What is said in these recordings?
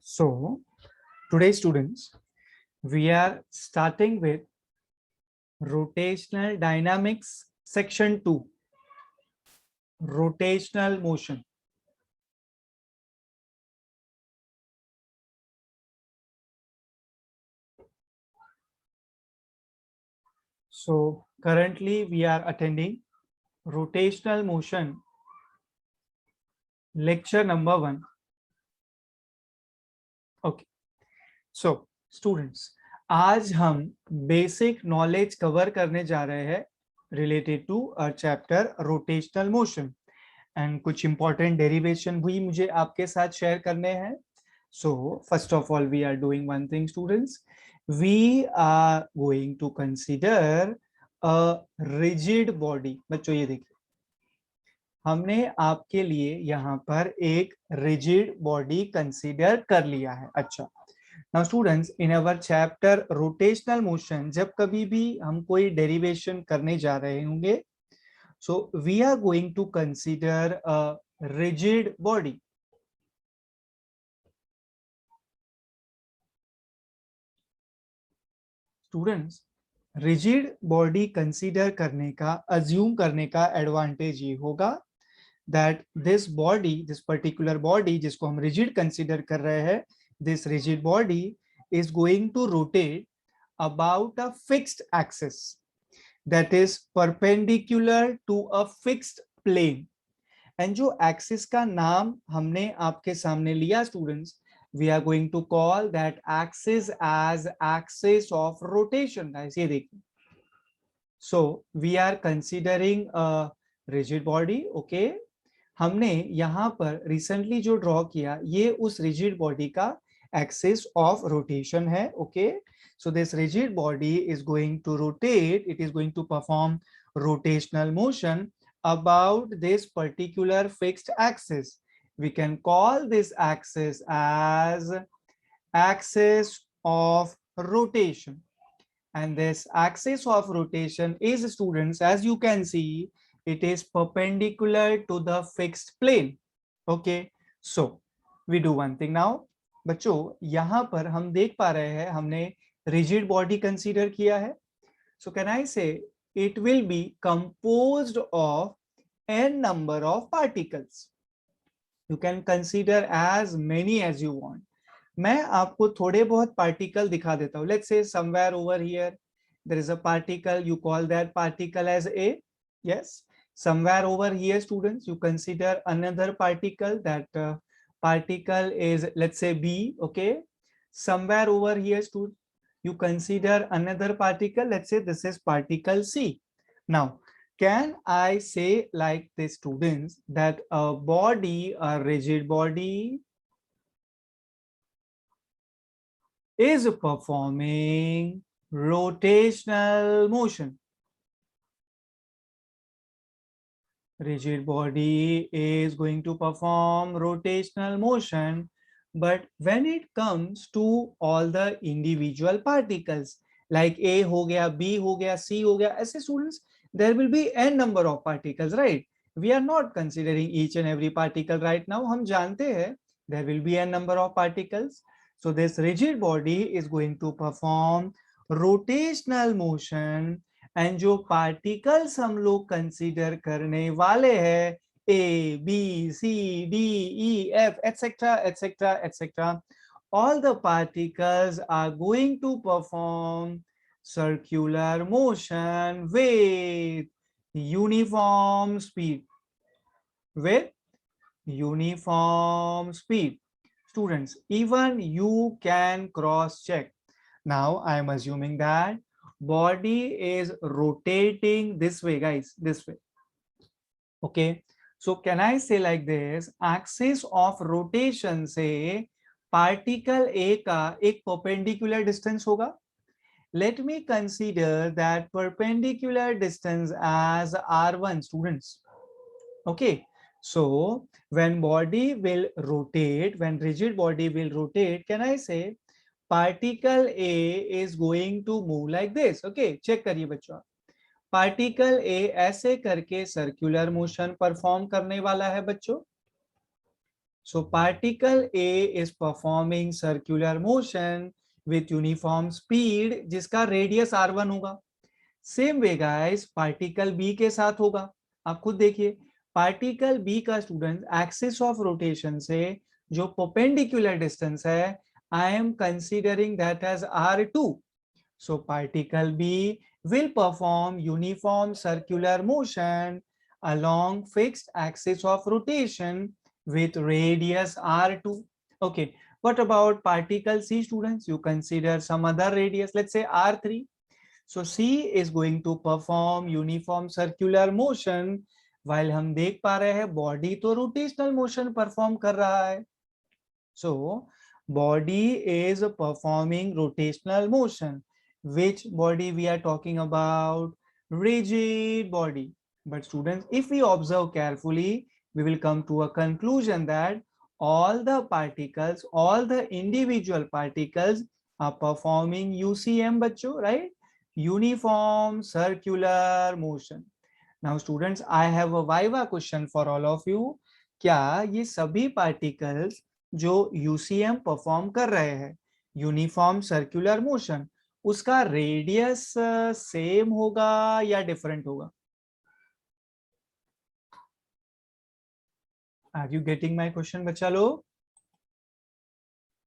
So, today students, we are starting with rotational dynamics section 2, rotational motion. So, currently we are attending rotational motion lecture number 1. Okay. So, students, आज हम basic knowledge cover करने जा रहे हैं related to a chapter rotational motion and कुछ important derivation भी मुझे आपके साथ शेयर करने हैं. So first of all, we are doing one thing, students. We are going to consider a rigid body. बच्चों ये देखिए, हमने आपके लिए यहाँ पर एक rigid body consider कर लिया है. अच्छा, now students, in our chapter rotational motion, जब कभी भी हम कोई derivation करने जा रहे होंगे, so we are going to consider a rigid body. Students, rigid body consider करने का, अज्यूम करने का एडवांटेज ये होगा that this body, this particular body जिसको हम रिजिड कंसीडर कर रहे हैं, this rigid body is going to rotate about a fixed axis that is perpendicular to a fixed plane. And जो एक्सिस का नाम हमने आपके सामने लिया students, we are going to call that axis as axis of rotation. guys ये देखिए, so we are considering a rigid body. okay, हमने यहाँ पर रिसेंटली जो ड्रॉ किया ये उस रिजिड बॉडी का एक्सिस ऑफ रोटेशन है. Okay, so this rigid body is going to rotate, it is going to perform rotational motion about this particular fixed axis. We can call this axis as axis of rotation, and this axis of rotation is, students, as you can see, it is perpendicular to the fixed plane. okay, so we do one thing now. बच्चों, यहाँ पर हम देख पा रहे हैं हमने rigid body consider किया है. so can I say it will be composed of n number of particles. you can consider as many as you want. मैं आपको थोड़े बहुत पार्टिकल दिखा देता हूं. Let's say somewhere over here there is a particle, you call that particle as A. yes, somewhere over here students you consider another particle, that particle is, let's say, B. okay, somewhere over here students you consider another particle, let's say this is particle C. now can I say like this students, that a body, a rigid body, is performing rotational motion. Rigid body is going to perform rotational motion, but when it comes to all the individual particles like A हो गया, B हो गया, C हो गया, ऐसे students there will be n number of particles, right? we are not considering each and every particle right now. हम जानते हैं there will be n number of particles. so this rigid body is going to perform rotational motion, and जो particles हम लोग consider करने वाले हैं, A B C D E F etcetera etcetera etcetera, all the particles are going to perform circular motion with uniform speed. with uniform speed. Students, even you can cross check. now I am assuming that body is rotating this way, guys, this way. okay, so can I say like this, axis of rotation से particle A का एक perpendicular distance होगा. let me consider that perpendicular distance as r1 students. okay, so when body will rotate, when rigid body will rotate, can I say particle A is going to move like this. okay, check करिए बच्चों, particle A ऐसे करके circular motion perform करने वाला है बच्चों. So particle A is performing circular motion with uniform speed जिसका radius r1 होगा. Same way guys particle B के साथ होगा. आप खुद देखिए पार्टिकल बी का स्टूडेंट एक्सिस ऑफ रोटेशन से जो परपेंडिकुलर डिस्टेंस है I am considering that as r2. So particle B will perform uniform circular motion along fixed axis of rotation with radius r2. Okay, what about particle C, students? You consider some other radius, let's say r3. So C is going to perform uniform circular motion while हम देख पा रहे हैं body तो rotational motion perform कर रहा है. So body is performing rotational motion. Which body we are talking about? Rigid body. But students, if we observe carefully, we will come to a conclusion that all the particles, all the individual particles are performing UCM, बच्चों, right? Uniform circular motion. Now students, I have a viva question for all of you. क्या ये सभी particles जो UCM perform कर रहे हैं uniform circular motion उसका radius same होगा या डिफरेंट होगा? Are you getting my question बच्चा लोग?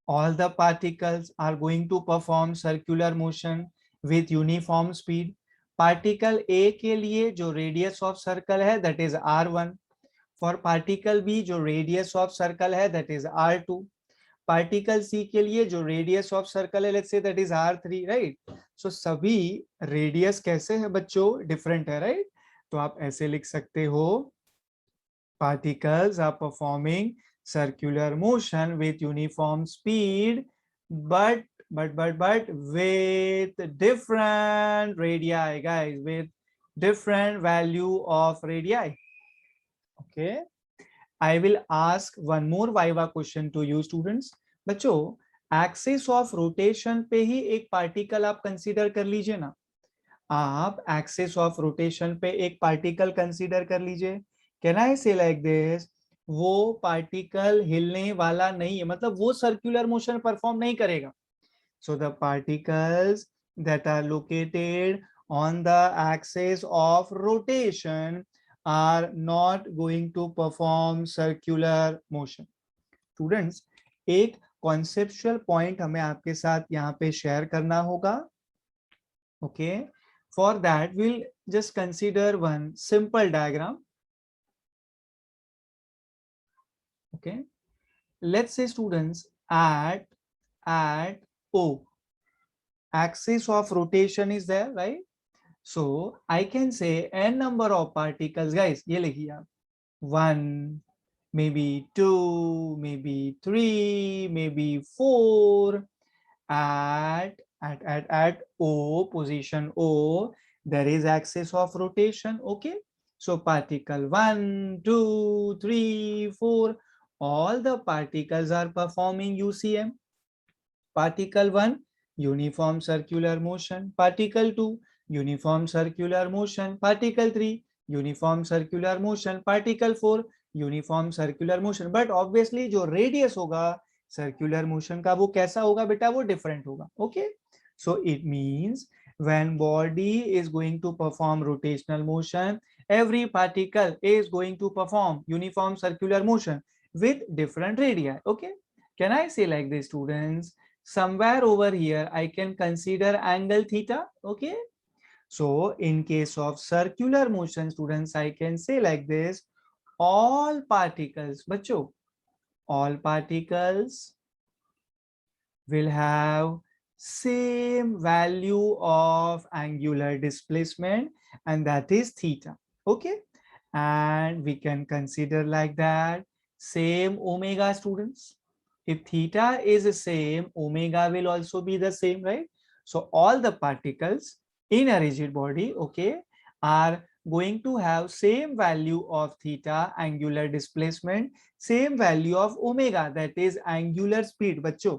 All the particles are going to perform circular motion with uniform speed. Particle A के लिए जो रेडियस ऑफ सर्कल है that is r1. For particle B जो रेडियस ऑफ सर्कल है that is r2. Particle C के लिए जो radius of circle है let's say that is r3, right? सो सभी रेडियस कैसे है बच्चों? डिफरेंट है, राइट? तो आप ऐसे लिख सकते हो particles are performing circular motion with uniform speed but with different radii, guys, with different value of radii. Okay, I will ask one more viva question to you students. बच्चों axis of rotation पे ही एक particle आप consider कर लीजिए ना. आप axis of rotation पे एक पार्टिकल कंसीडर कर लीजिए. कैन आई से लाइक दिस? वो पार्टिकल हिलने वाला नहीं है, मतलब वो सर्कुलर मोशन परफॉर्म नहीं करेगा. So the particles that are located on the axis of rotation are not going to perform circular motion. Students, एक conceptual point हमें आपके साथ यहाँ पे शेयर करना होगा. Okay, for that we'll just consider one simple diagram. Okay, let's say students at O, axis of rotation is there, right? So I can say n number of particles, guys, ये लिखिए आप. 1, maybe 2, maybe 3, maybe 4. At O, position O, there is axis of rotation. Okay, so particle 1, 2, 3, 4, all the particles are performing UCM. Particle 1, uniform circular motion. Particle 2, uniform circular motion. Particle 3, uniform circular motion. Particle 4, uniform circular motion. But obviously जो radius होगा circular motion का वो कैसा होगा बेटा? वो different होगा. Okay, so it means when body is going to perform rotational motion, every particle is going to perform uniform circular motion with different radii. Okay, can I say like this, students? Somewhere over here I can consider angle theta. Okay, so in case of circular motion, students, I can say like this: all particles, बच्चों, all particles will have same value of angular displacement, and that is theta. Okay, and we can consider like that same omega, students. If theta is the same, omega will also be the same, right? So all the particles in a rigid body, okay, are going to have same value of theta, angular displacement, same value of omega, that is angular speed, बच्चों.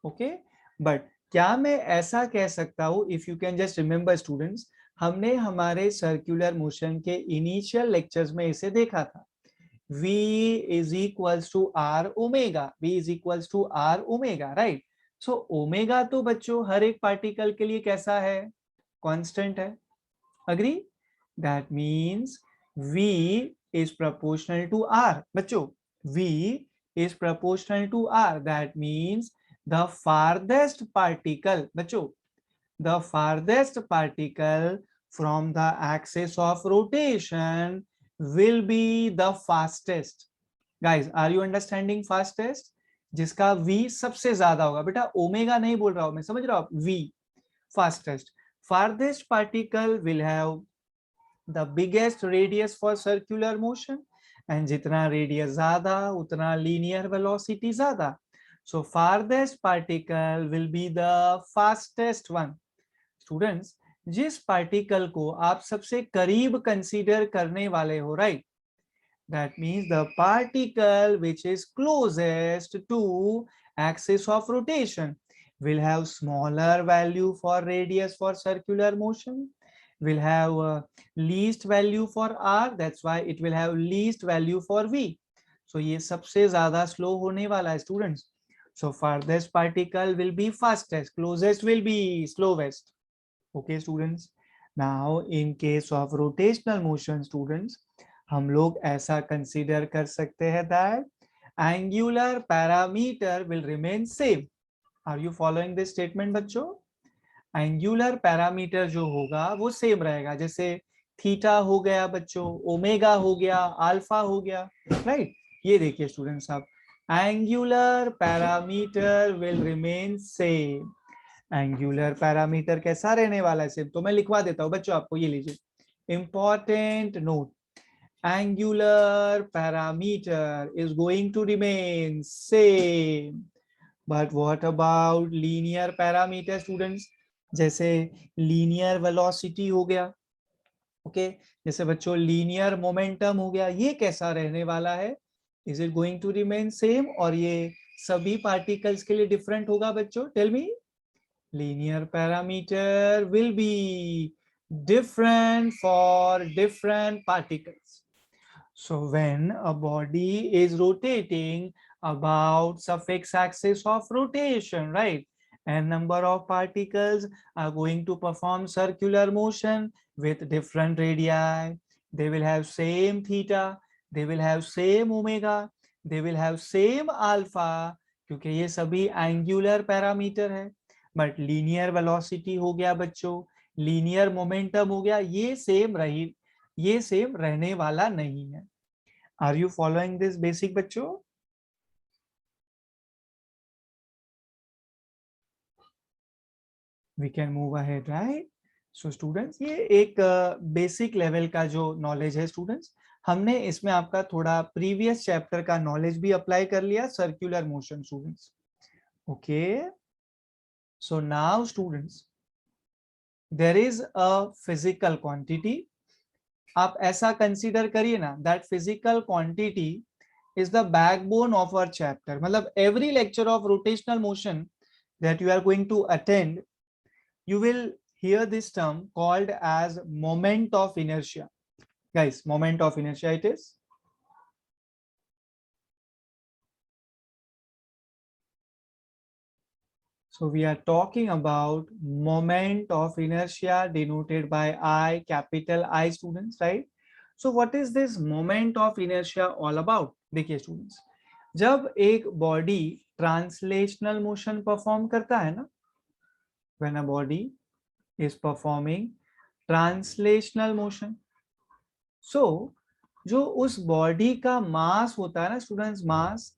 Okay, but क्या मैं ऐसा कह सकता हूँ? If you can just remember, students, हमने हमारे circular motion के इनिशियल लेक्चर्स में इसे देखा था. v is equals to r omega, v is equals to r omega, right? So omega तो बच्चों हर एक पार्टिकल के लिए कैसा है, कांस्टेंट है, agree? That means v is proportional to r, बच्चों v is proportional to r, that means the farthest particle, बच्चों the farthest particle from the axis of rotation will be the fastest. Guys, are you understanding fastest? जिसका v सबसे ज्यादा होगा, बेटा omega नहीं बोल रहा हूं मैं, समझ रहा हूं, v fastest. Farthest particle will have the biggest radius for circular motion, and जितना radius ज्यादा उतना linear velocity ज्यादा. So farthest particle will be the fastest one. Students, जिस पार्टिकल को आप सबसे करीब कंसीडर करने वाले हो, right, that means the particle which is closest to axis of rotation will have smaller value for radius for circular motion, will have least value for r, that's why it will have least value for v. So ये सबसे ज्यादा slow होने वाला है students. So farthest particle will be fastest, closest will be slowest. Okay students, now in case of rotational motion students, हम लोग ऐसा consider कर सकते हैं that angular parameter will remain same. Are you following this statement बच्चों? Angular parameter जो होगा वो सेम रहेगा, जैसे थीटा हो गया बच्चों, ओमेगा हो गया, अल्फा हो गया, राइट? ये देखिए स्टूडेंट्स, आप angular parameter will remain same. Angular parameter कैसा रहने वाला है सेम, तो मैं लिखवा देता हूं बच्चों आपको, ये लीजिए important note, angular parameter is going to remain same. But what about linear parameter students? जैसे लीनियर वेलोसिटी हो गया, ओके, जैसे बच्चों लीनियर मोमेंटम हो गया, ये कैसा रहने वाला है? Is it going to remain same, और ये सभी पार्टिकल्स के लिए डिफरेंट होगा बच्चों? Tell me. Linear parameter will be different for different particles. So when a body is rotating about suffix axis of rotation, right, and number of particles are going to perform circular motion with different radii, they will have same theta, they will have same omega, they will have same alpha, क्योंकि ये सभी angular parameter है. But linear velocity हो गया बच्चों, linear momentum हो गया, ये सेम रहने वाला नहीं है. Are you following this basic बच्चों? We can move ahead, right? So students, ये एक बेसिक लेवल का जो नॉलेज है स्टूडेंट्स, हमने इसमें आपका थोड़ा प्रीवियस चैप्टर का नॉलेज भी अप्लाई कर लिया, circular motion students. Okay, so now students, there is a physical quantity. आप ऐसा कंसीडर करिए ना, that physical quantity is the backbone of our chapter. मतलब every lecture of rotational motion that you are going to attend, you will hear this term called as moment of inertia. Guys, moment of inertia it is. So we are talking about moment of inertia denoted by I, capital I, students, right? So what is this moment of inertia all about? देखिए students, जब एक body translational motion perform करता है ना, when a body is performing translational motion, so जो उस body का mass होता है ना students, mass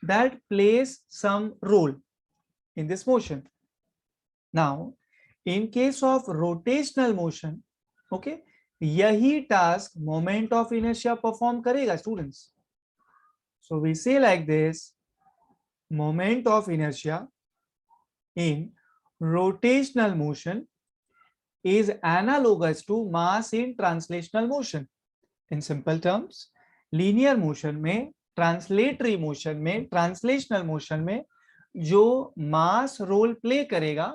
that plays some role in this motion. Now in case of rotational motion, okay, यही task moment of inertia perform करेगा students. So we say like this, moment of inertia in rotational motion is analogous to mass in translational motion. In simple terms, linear motion में, translatory motion में, translational motion में जो मास role play करेगा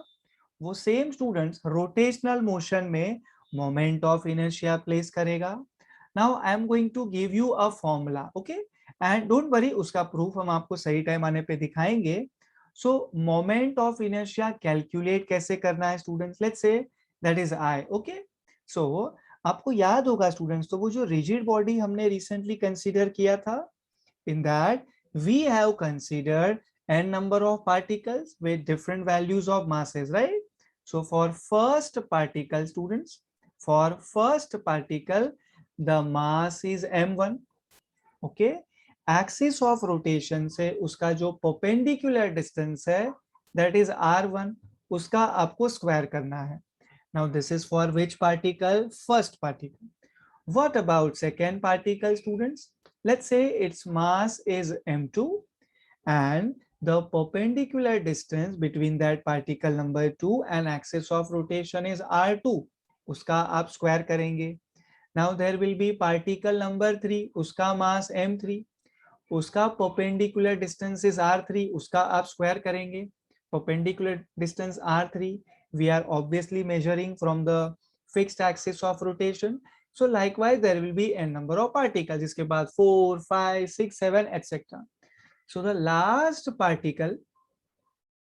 वो same students rotational motion में moment of inertia place करेगा. Now I am going to give you a formula, okay, and don't worry, उसका proof हम आपको सही टाइम आने पे दिखाएंगे. So moment of inertia calculate कैसे करना है students, let's say that is I, okay. So आपको याद होगा स्टूडेंट्स, तो वो जो रिजिड बॉडी हमने रिसेंटली कंसीडर किया था, in that we have considered n number of particles with different values of masses, right? So for first particle, students, for first particle the mass is m1, okay. Axis of rotation से उसका जो perpendicular distance है that is r1, उसका आपको square करना है. Now this is for which particle? First particle. What about second particle, students? Let's say its mass is m2 and the perpendicular distance between that particle number 2 and axis of rotation is r2. उसका आप square करेंगे. Now there will be particle number 3, उसका mass m3, उसका perpendicular distance is r3, उसका आप square करेंगे. Perpendicular distance r3 we are obviously measuring from the fixed axis of rotation. So likewise there will be n number of particles, इसके बाद 4, 5, 6, 7 etc. So the last particle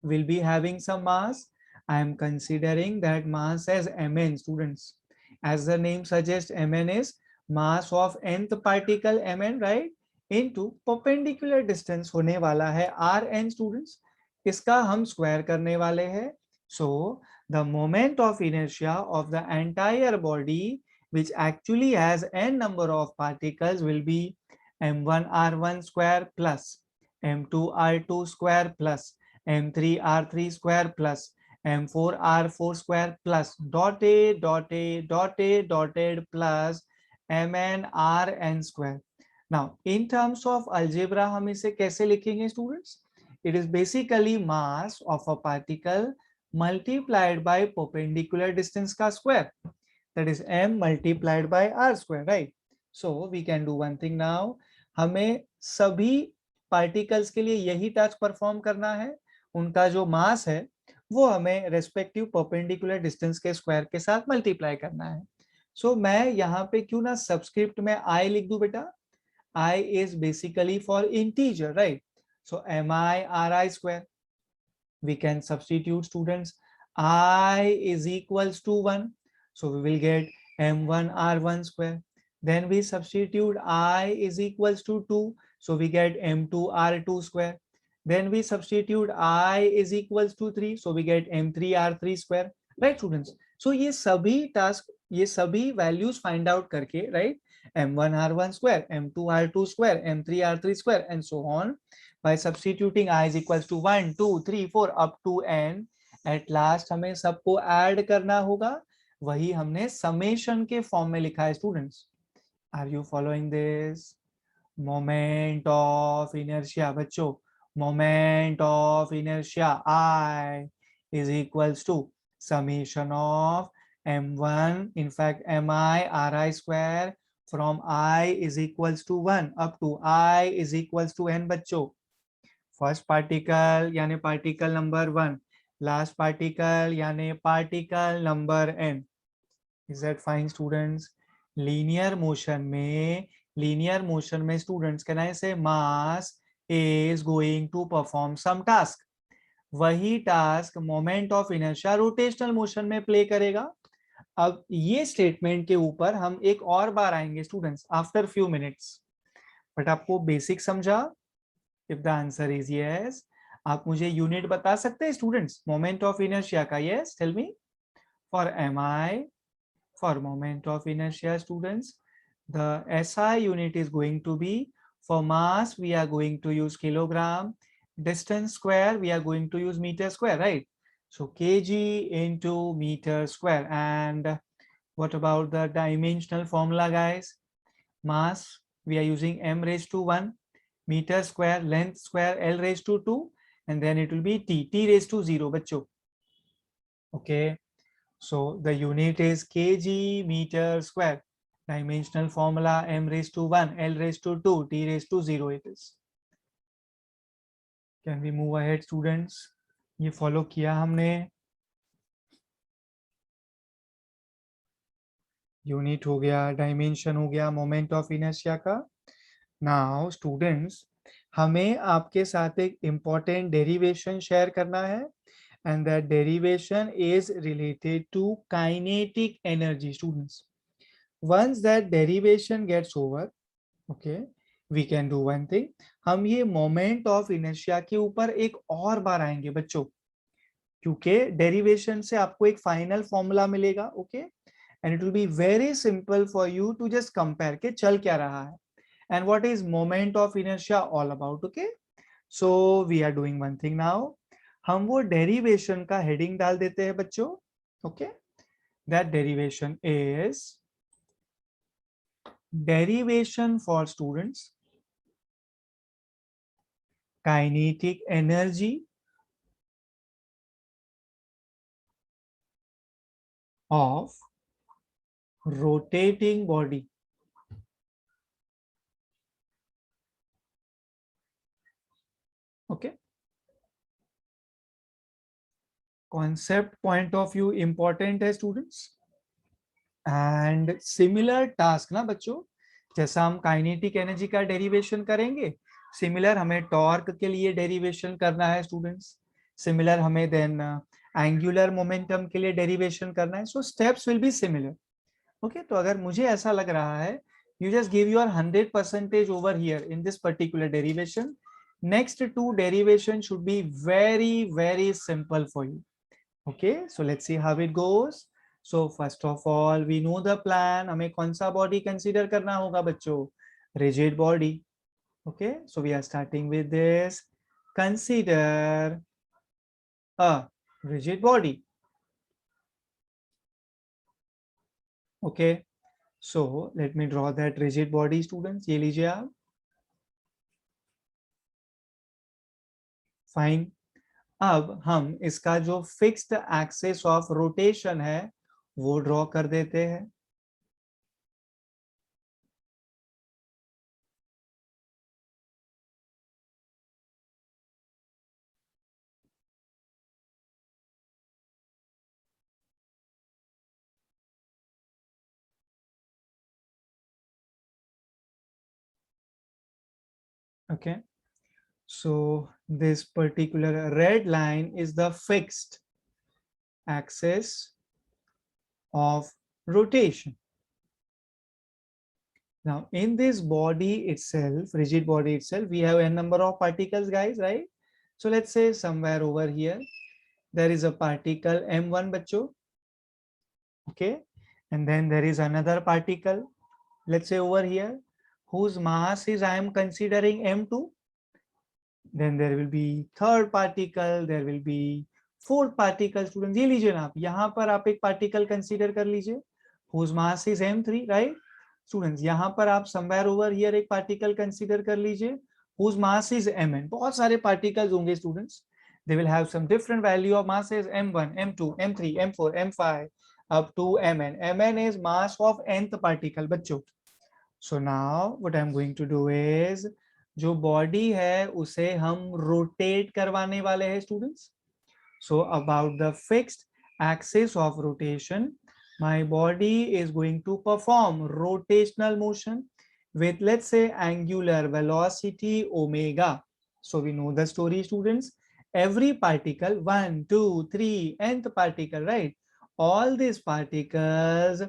will be having some mass. I am considering that mass as mn, students. As the name suggests, mn is mass of nth particle mn, right? Into perpendicular distance होने वाला है rn, students. इसका हम square करने वाले हैं. So the moment of inertia of the entire body, which actually has n number of particles, will be m1 r1 square plus m2 r2 square plus m3 r3 square plus m4 r4 square plus dotted plus mn rn square. Now in terms of algebra हम इसे कैसे लिखेंगे students? It is basically mass of a particle multiplied by perpendicular distance का square, that is m multiplied by r square, right? So we can do one thing now. हमें सभी particles के लिए यही टास्क परफॉर्म करना है. उनका जो मास है वो हमें रेस्पेक्टिव परपेंडिकुलर डिस्टेंस के स्क्वायर के साथ मल्टीप्लाई करना है. सो मैं यहाँ पे क्यों ना सबस्क्रिप्ट में आई लिख दूं बेटा. I is basically for integer, right? So mi ri square. We can substitute, students. I is equals to 1. So we will get m1 r1 square. Then we substitute I is equals to 2. So we get m2 r2 square. Then we substitute I is equals to 3. So we get m3 r3 square. Right, students? So ये सभी task, ये सभी values find out करके, right? m1 r1 square, m2 r2 square, m3 r3 square, and so on. By substituting I is equals to 1, 2, 3, 4 up to n, at last हमें सबको add करना होगा. वही हमने summation के form में लिखा है, students. Are you following this? Moment of inertia, बच्चों. Moment of inertia I is equals to summation of m1, in fact mi ri square from I is equals to 1 up to I is equals to n, बच्चों. First particle यानी particle number 1, last particle यानी particle number n. Is that fine students? Linear motion में students can I say mass is going to perform some task. वही task moment of inertia rotational motion में play करेगा. अब ये statement के ऊपर हम एक और बार आएंगे students after few minutes. But आपको बेसिक समझा? If the answer is yes, आप मुझे यूनिट बता सकते हैं स्टूडेंट्स मोमेंट ऑफ इनर्शिया का? yes, tell me. For mi, for moment of inertia, students, the SI unit is going to be, for mass we are going to use kilogram, distance square we are going to use meter square, right? So kg into meter square. And what about the dimensional formula, guys? Mass we are using m raised to 1, meter square, length square L raised to 2, and then it will be t raised to 0, bachcho. Okay, so the unit is kg meter square. Dimensional formula m raised to 1, L raised to 2, t raised to 0 it is. Can we move ahead, students? ये follow किया हमने. Unit हो गया, dimension हो गया moment of inertia का। Now students, हमें आपके साथ एक इंपॉर्टेंट डेरिवेशन शेयर करना है, and that derivation is related to kinetic energy. Students, once that derivation gets over, okay, we can do one thing, हम ये मोमेंट ऑफ इनर्शिया के ऊपर एक और बार आएंगे बच्चों, क्योंकि डेरिवेशन से आपको एक फाइनल फॉर्मूला मिलेगा, okay, and it will be very simple for you to just compare के चल क्या रहा है and what is moment of inertia all about, okay. So we are doing one thing now, हम वो डेरिवेशन का heading डाल देते हैं बच्चों, okay. That derivation is derivation for students kinetic energy of rotating body, okay। concept point of view important है students, and similar task ना बच्चों, जैसा हम काइनेटिक एनर्जी का डेरिवेशन करेंगे, सिमिलर हमें टॉर्क के लिए डेरिवेशन करना है स्टूडेंट्स, सिमिलर हमें देन एंगुलर मोमेंटम के लिए डेरिवेशन करना है, so steps will be similar, okay. तो अगर मुझे ऐसा लग रहा है, you just give your 100% over here in this particular derivation, next two derivation should be very simple for you, okay। So let's see how it goes. So first of all we know the plan, हमें कौन सा body consider करना होगा बच्चों, rigid body, okay। So we are starting with this, consider a rigid body, okay। So let me draw that rigid body students, ये लीजिए आप, fine. अब हम इसका जो फिक्स्ड एक्सिस ऑफ रोटेशन है वो ड्रॉ कर देते हैं, okay। So this particular red line is the fixed axis of rotation. Now in this body itself, rigid body itself, we have a number of particles guys, right? So let's say somewhere over here there is a particle m1 bachcho, okay, and then there is another particle, let's say over here, whose mass is I am considering m2, then there will be third particle, there will be fourth particle। Student ये लीजिए ना आप, यहाँ पर आप एक particle consider कर लीजिए whose mass is m3, right. Students यहाँ पर आप somewhere over here एक पार्टिकल कंसीडर कर लीजिए whose mass is mn। बहुत सारे पार्टिकल्स होंगे students, they will have some different value of masses, m1 m2 m3 m4 m5 up to mn। mn is mass of nth particle बच्चों। So now what I'm going to do is, जो body है उसे हम rotate करवाने वाले हैं students. So about the fixed axis of rotation, my body is going to perform rotational motion with, let's say, angular velocity omega. So we know the story students, every particle, 1 2 3 nth particle, right, all these particles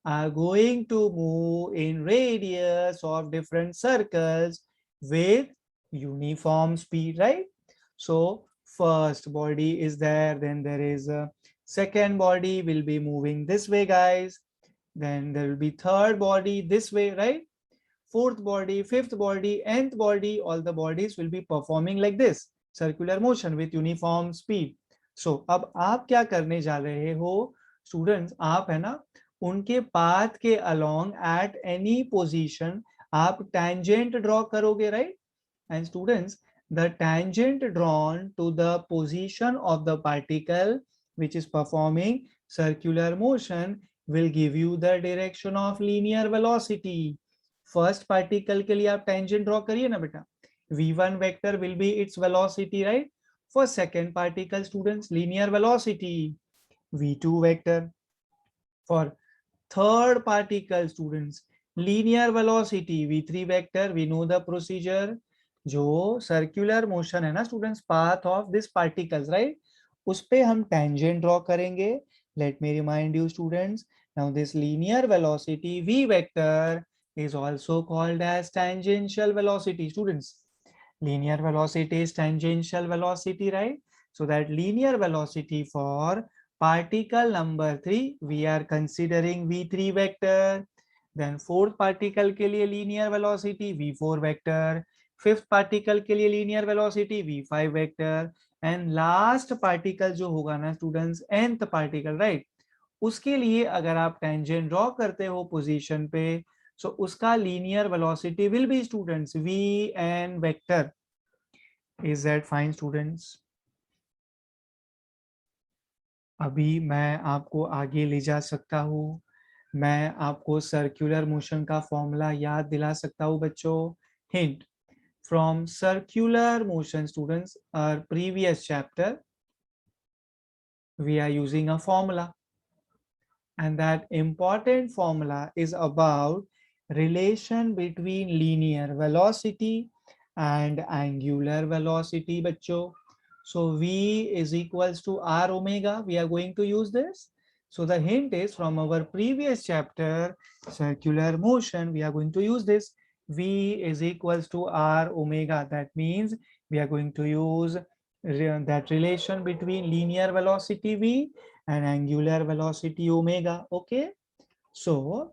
are going to move in radius of different circles with uniform speed, right? So first body is there, then there is a second body will be moving this way guys, then there will be third body this way, right, fourth body, fifth body, nth body, all the bodies will be performing like this circular motion with uniform speed. So अब आप क्या करने जा रहे हो students, आप है ना उनके पाथ के अलोंग एट एनी पोजीशन आप tangent ड्रॉ करोगे, right. And students, the tangent drawn to the position of the particle which is performing circular motion will give you the direction of linear velocity. First particle के लिए आप tangent draw करिए ना बेटा, v1 vector will be its velocity, right? For second particle students, linear velocity v2 vector, for Third particle students, linear velocity v3 vector, we know the procedure. जो circular motion है ना students, path of this particles, right? उस पे हम tangent draw करेंगे. Let me remind you students, now this linear velocity v vector is also called as tangential velocity students. Linear velocity is tangential velocity, right? So that linear velocity for particle number 3 we are considering v3 vector. Then fourth particle के लिए linear velocity v4 vector, fifth particle के लिए linear velocity v5 vector, and last particle जो होगा ना students, nth particle, right? उसके लिए अगर आप टेंजेंट ड्रॉ करते हो पोजीशन पे, सो उसका linear velocity will be students v n vector. Is that fine students? अभी मैं आपको आगे ले जा सकता हूँ. मैं आपको सर्कुलर मोशन का फॉर्मूला याद दिला सकता हूँ बच्चों. Hint from circular motion students, our previous chapter we are using a formula, and that important formula is about relation between linear velocity and angular velocity बच्चों. So v is equals to r omega. We are going to use this. So the hint is from our previous chapter circular motion, we are going to use this. V is equals to r omega. That means we are going to use that relation between linear velocity v and angular velocity omega. Okay, so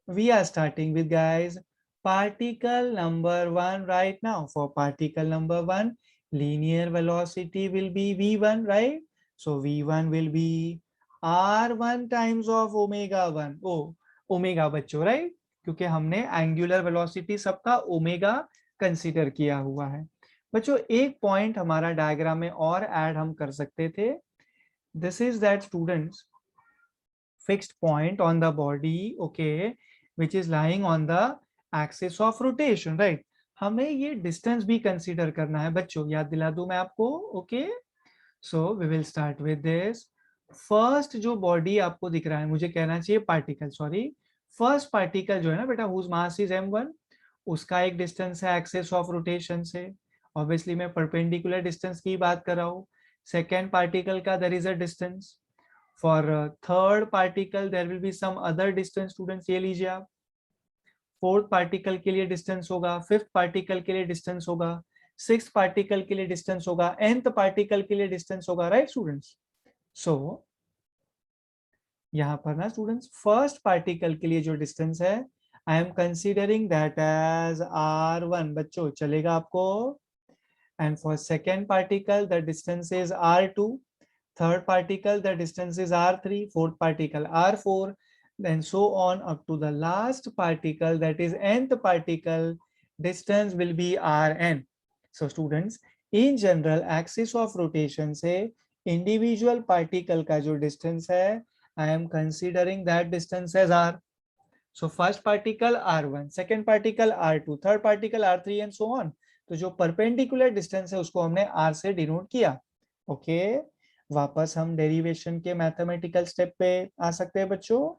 we are starting with guys particle number 1 right now. For particle number 1, linear velocity will be v1, right? So v1 will be r1 times of omega 1. Oh, omega बच्चों, right? क्योंकि हमने angular velocity सबका omega consider किया हुआ है. बच्चों एक point हमारा डायग्राम में और ऐड हम कर सकते थे. This is that students fixed point on the body, okay, which is lying on the axis of rotation, right? हमें ये distance भी consider करना है बच्चों, याद दिला दूं मैं आपको. okay, so we will start with this. First जो body आपको दिख रहा है, मुझे कहना चाहिए particle, sorry, first particle जो है ना बेटा, whose mass is m1, उसका एक distance है axis of rotation से. obviously मैं perpendicular distance की बात कर रहा हूँ. second particle का there is a distance. For third particle there will be some other distance students, ये लीजिए आप. fourth particle के लिए distance होगा, fifth particle के लिए distance होगा, sixth particle के लिए distance होगा, nth particle के लिए distance होगा, right students? So यहाँ पर ना students first particle के लिए जो distance है, I am considering that as r1 बच्चों, चलेगा आपको. And for second particle the distance is r2. Third particle the distance is r3, fourth particle r4, then so on up to the last particle, that is nth particle, distance will be rn. So students, in general axis of rotation से individual particle का जो distance है, I am considering that distance as r. So first particle r1, second particle r2, third particle r3 and so on. तो जो perpendicular distance है उसको हमने r से डिनोट किया. ओके, वापस हम डेरिवेशन के मैथमेटिकल स्टेप पे आ सकते हैं बच्चों.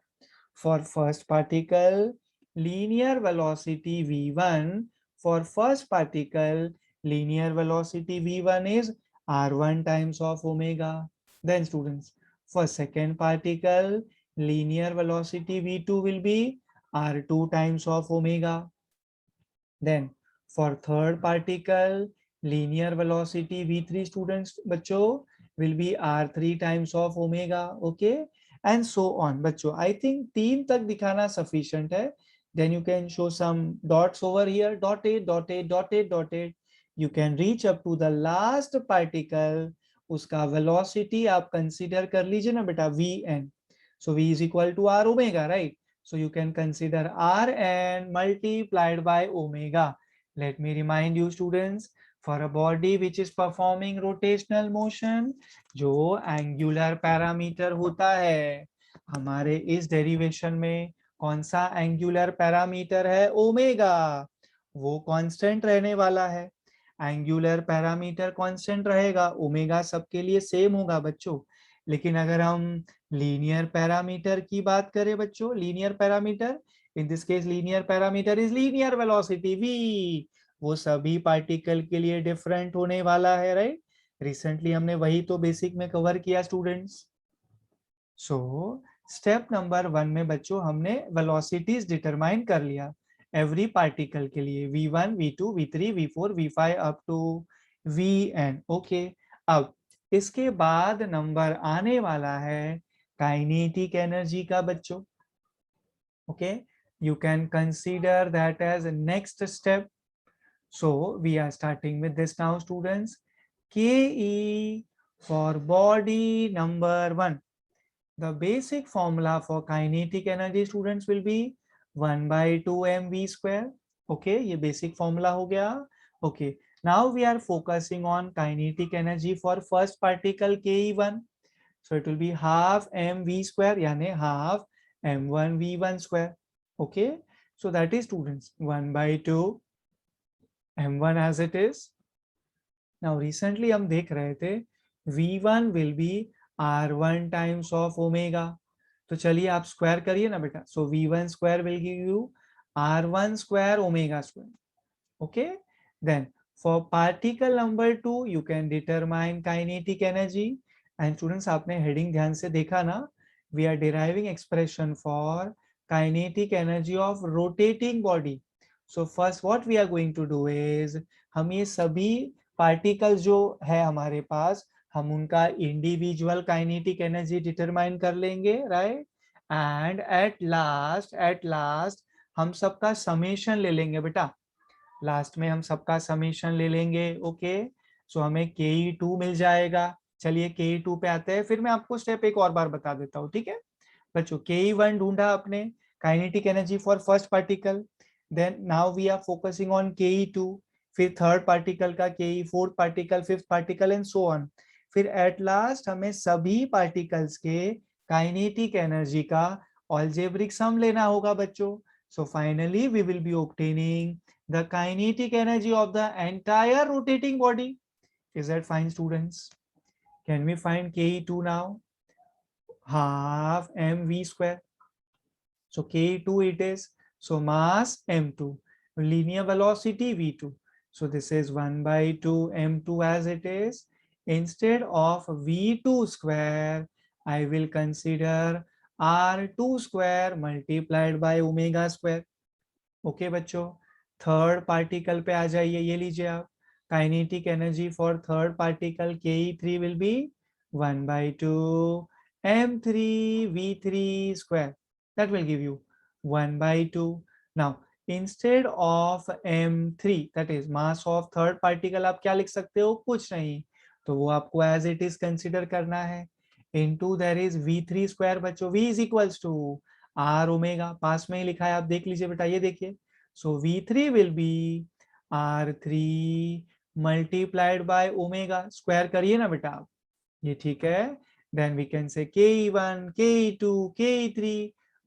For first particle linear velocity v1, for first particle linear velocity v1 is r1 times of omega. Then students, for second particle linear velocity v2 will be r2 times of omega. Then for third particle linear velocity v3 students बच्चों will be r3 times of omega. Okay, and so on बच्चों. I think 3 तक दिखाना sufficient है. Then you can show some dots over here, dot 8, dot 8, dot 8, dot 8. You can reach up to the last particle. उसका velocity आप consider कर लीजिए ना बेटा, vn. So v is equal to r omega, right? So you can consider rn multiplied by omega. Let me remind you students, for a body which is performing rotational motion, जो angular parameter होता है हमारे इस derivation में, कौन सा angular parameter है? Omega. वो कांस्टेंट रहने वाला है. एंगुलर पैरामीटर कांस्टेंट रहेगा, ओमेगा सबके लिए सेम होगा बच्चों. लेकिन अगर हम लीनियर पैरामीटर की बात करें बच्चों, linear parameter, in this case linear parameter is linear velocity v, वो सभी पार्टिकल के लिए डिफरेंट होने वाला है, राइट। रिसेंटली हमने वही तो बेसिक में कवर किया स्टूडेंट्स। सो स्टेप नंबर 1 में बच्चों हमने वेलोसिटीज डिटरमाइन कर लिया एवरी पार्टिकल के लिए, v1 v2 v3 v4 v5 up to vn। Okay, अब इसके बाद नंबर आने वाला है काइनेटिक एनर्जी का बच्चों। Okay, you can consider that as next step. So we are starting with this now students. K for body number 1, the basic formula for kinetic energy students will be 1 by 2 mv square। okay, ये basic formula हो गया। okay, now we are focusing on kinetic energy for first particle ke1, so it will be half mv square यानी half m1 v1 square। okay, so that is students 1 by 2 m1 as it is। now recently हम देख रहे थे v1 will be r1 times of omega, तो चलिए आप square करिए ना बेटा। So v1 square will give you r1 square omega square. Okay, then for particle number 2 you can determine kinetic energy. And students आपने हेडिंग ध्यान से देखा ना, we are deriving expression for kinetic energy of rotating body. So first what we are going to do is, हम ये सभी particles जो है हमारे पास, हम उनका इंडिविजुअल काइनेटिक एनर्जी डिटरमाइन कर लेंगे, राइट। एंड एट लास्ट हम सबका समेशन ले लेंगे बेटा, लास्ट में हम सबका समेशन ले लेंगे। ओके, सो हमें ke2 मिल जाएगा। चलिए ke2 पे आते हैं, फिर मैं आपको स्टेप एक और बार बता देता हूँ, ठीक है बच्चों। ke1 ढूंढा आपने, kinetic energy for first particle, then now we are focusing on ke2, फिर थर्ड पार्टिकल का ke, fourth particle, fifth particle and so on. फिर एट लास्ट हमें सभी पार्टिकल्स के काइनेटिक एनर्जी का अलजेब्रिक सम लेना होगा बच्चों। So finally we will be obtaining the kinetic energy of the entire rotating body। Is that fine students? Can we find ke2 now? Half mv square, so ke2 it is, so mass m2, linear velocity v2, so this is 1 by 2 m2 as it is। instead of v2 square I will consider r2 square multiplied by omega square। Okay बच्चों, third particle पे आ जाइए, ये लीजिए आप, kinetic energy for third particle ke3 will be 1 by 2 m3 v3 square, that will give you 1 by 2। now instead of m3 that is mass of third particle आप क्या लिख सकते हो, कुछ नहीं, तो वो आपको as it is consider करना है। into there is v3 square बच्चों, v is equals to r omega, पास में ही लिखा है आप देख लीजिए बेटा, ये देखिए। so v3 will be r3 multiplied by omega, square करिए ना बेटा आप, ये ठीक है। then we can say ke1 ke2 ke3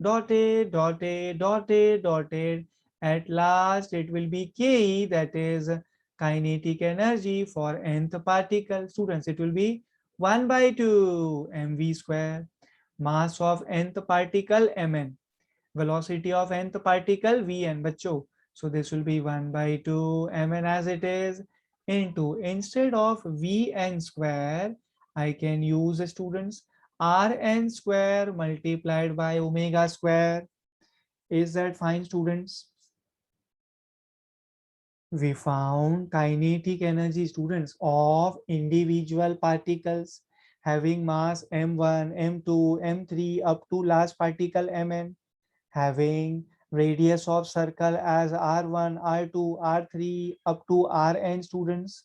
dotted dotted dotted dotted, at last it will be ke, that is kinetic energy for nth particle। students it will be 1 by 2 mv square, mass of nth particle mn, velocity of nth particle vn बच्चों। so this will be 1 by 2 mn as it is, into instead of vn square I can use students rn square multiplied by omega square। is that fine students? we found kinetic energy students of individual particles having mass m1 m2 m3 up to last particle mn, having radius of circle as r1 r2 r3 up to rn students।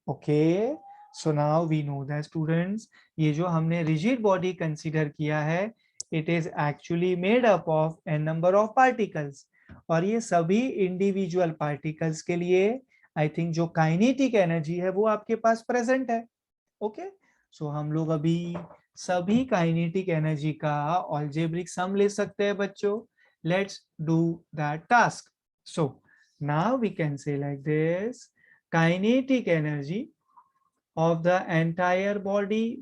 okay, so now we know that students, ये जो हमने rigid body consider किया है, it is actually made up of n number of particles, और ये सभी individual particles के लिए I think जो kinetic energy है वो आपके पास present है। ओके, सो हम लोग अभी सभी काइनेटिक एनर्जी का अलजेब्रिक सम ले सकते हैं बच्चों। Let's do that task. So now we can say like this, kinetic energy of the entire body,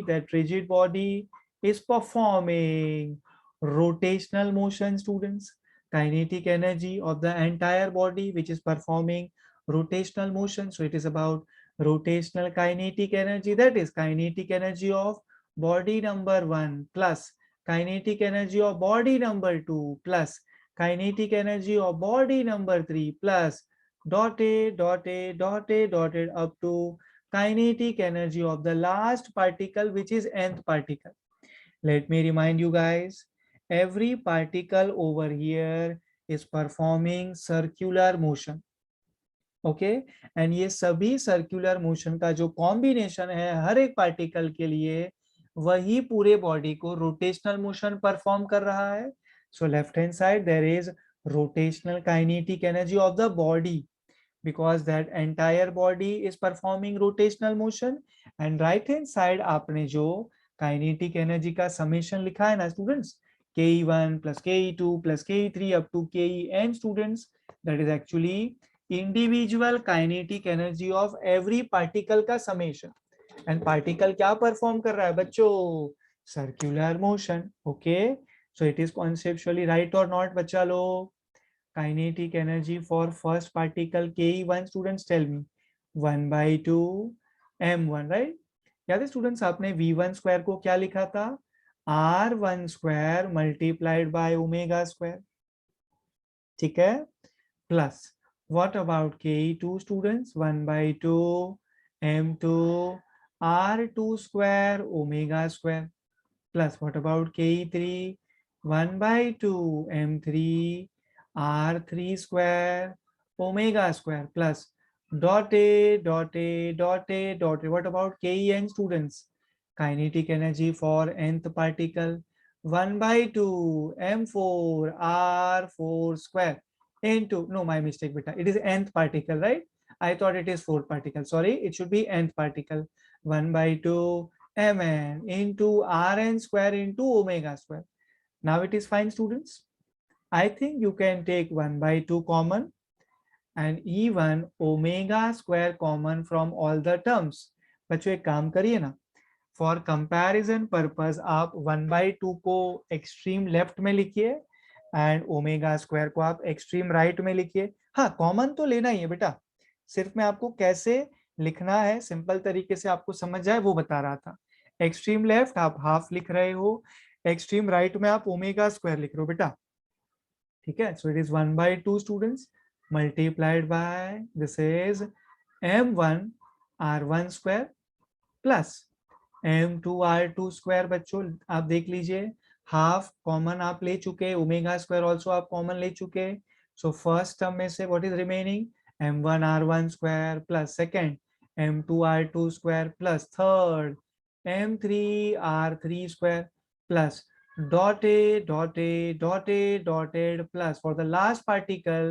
that rigid body is performing rotational motion, students. Kinetic energy of the entire body which is performing rotational motion. So it is about rotational kinetic energy, that is kinetic energy of body number 1 plus kinetic energy of body number 2 plus kinetic energy of body number 3 plus dotted up to kinetic energy of the last particle which is nth particle. Let me remind you guys, every particle over here is performing circular motion. Okay and ये सभी circular motion का जो combination है हर एक particle के लिए वही पूरे बॉडी को रोटेशनल मोशन परफॉर्म कर रहा है. So left hand side there is rotational kinetic energy of the body because that entire body is performing rotational motion and right hand side आपने जो kinetic energy का summation लिखा है ना students, ke1 plus ke2 plus ke3 up to ken students, that is actually individual kinetic energy of every particle का summation. and particle क्या perform कर रहा है बच्चों? circular motion. okay, so it is conceptually right or not बच्चा लोग? kinetic energy for first particle ke1 students, tell me. 1 by 2 m1, right? याद है स्टूडेंट्स आपने v1 स्क्वायर को क्या लिखा था? r1 square multiplied by omega square. ठीक है, plus what about ke2 students? 1 by 2 m2 r2 square omega square plus what about ke3? 1 by 2 m3 r3 square omega square plus dotted. What about ken students? Kinetic energy for nth particle 1 by 2 m4 r4 square into, no, my mistake beta, it is nth particle, right? I thought it is fourth particle, sorry, it should be nth particle. 1 by 2 mn into rn square into omega square. Now it is fine students. I think you can take 1 by 2 common and even omega square common from all the terms. बच्चों एक काम करिए ना, for comparison purpose आप 1 by 2 को extreme left में लिखिए and omega square को आप एक्सट्रीम राइट में लिखिए. हाँ, कॉमन तो लेना ही है बेटा, सिर्फ मैं आपको कैसे लिखना है सिंपल तरीके से आपको समझ जाए वो बता रहा था. एक्सट्रीम लेफ्ट आप हाफ लिख रहे हो, एक्सट्रीम राइट में आप ओमेगा स्क्वायर लिख रहे हो बेटा. ठीक है, so it is 1 by 2 students multiplied by this is m1 r1 square plus m2 r2 square. बच्चों आप देख लीजिए, हाफ कॉमन आप ले चुके, ओमेगा स्क्वायर ऑल्सो आप कॉमन ले चुके. सो फर्स्ट टर्म में से what is remaining? m1 r1 square plus second m2 r2 square plus third m3 r3 square plus dotted plus for the last particle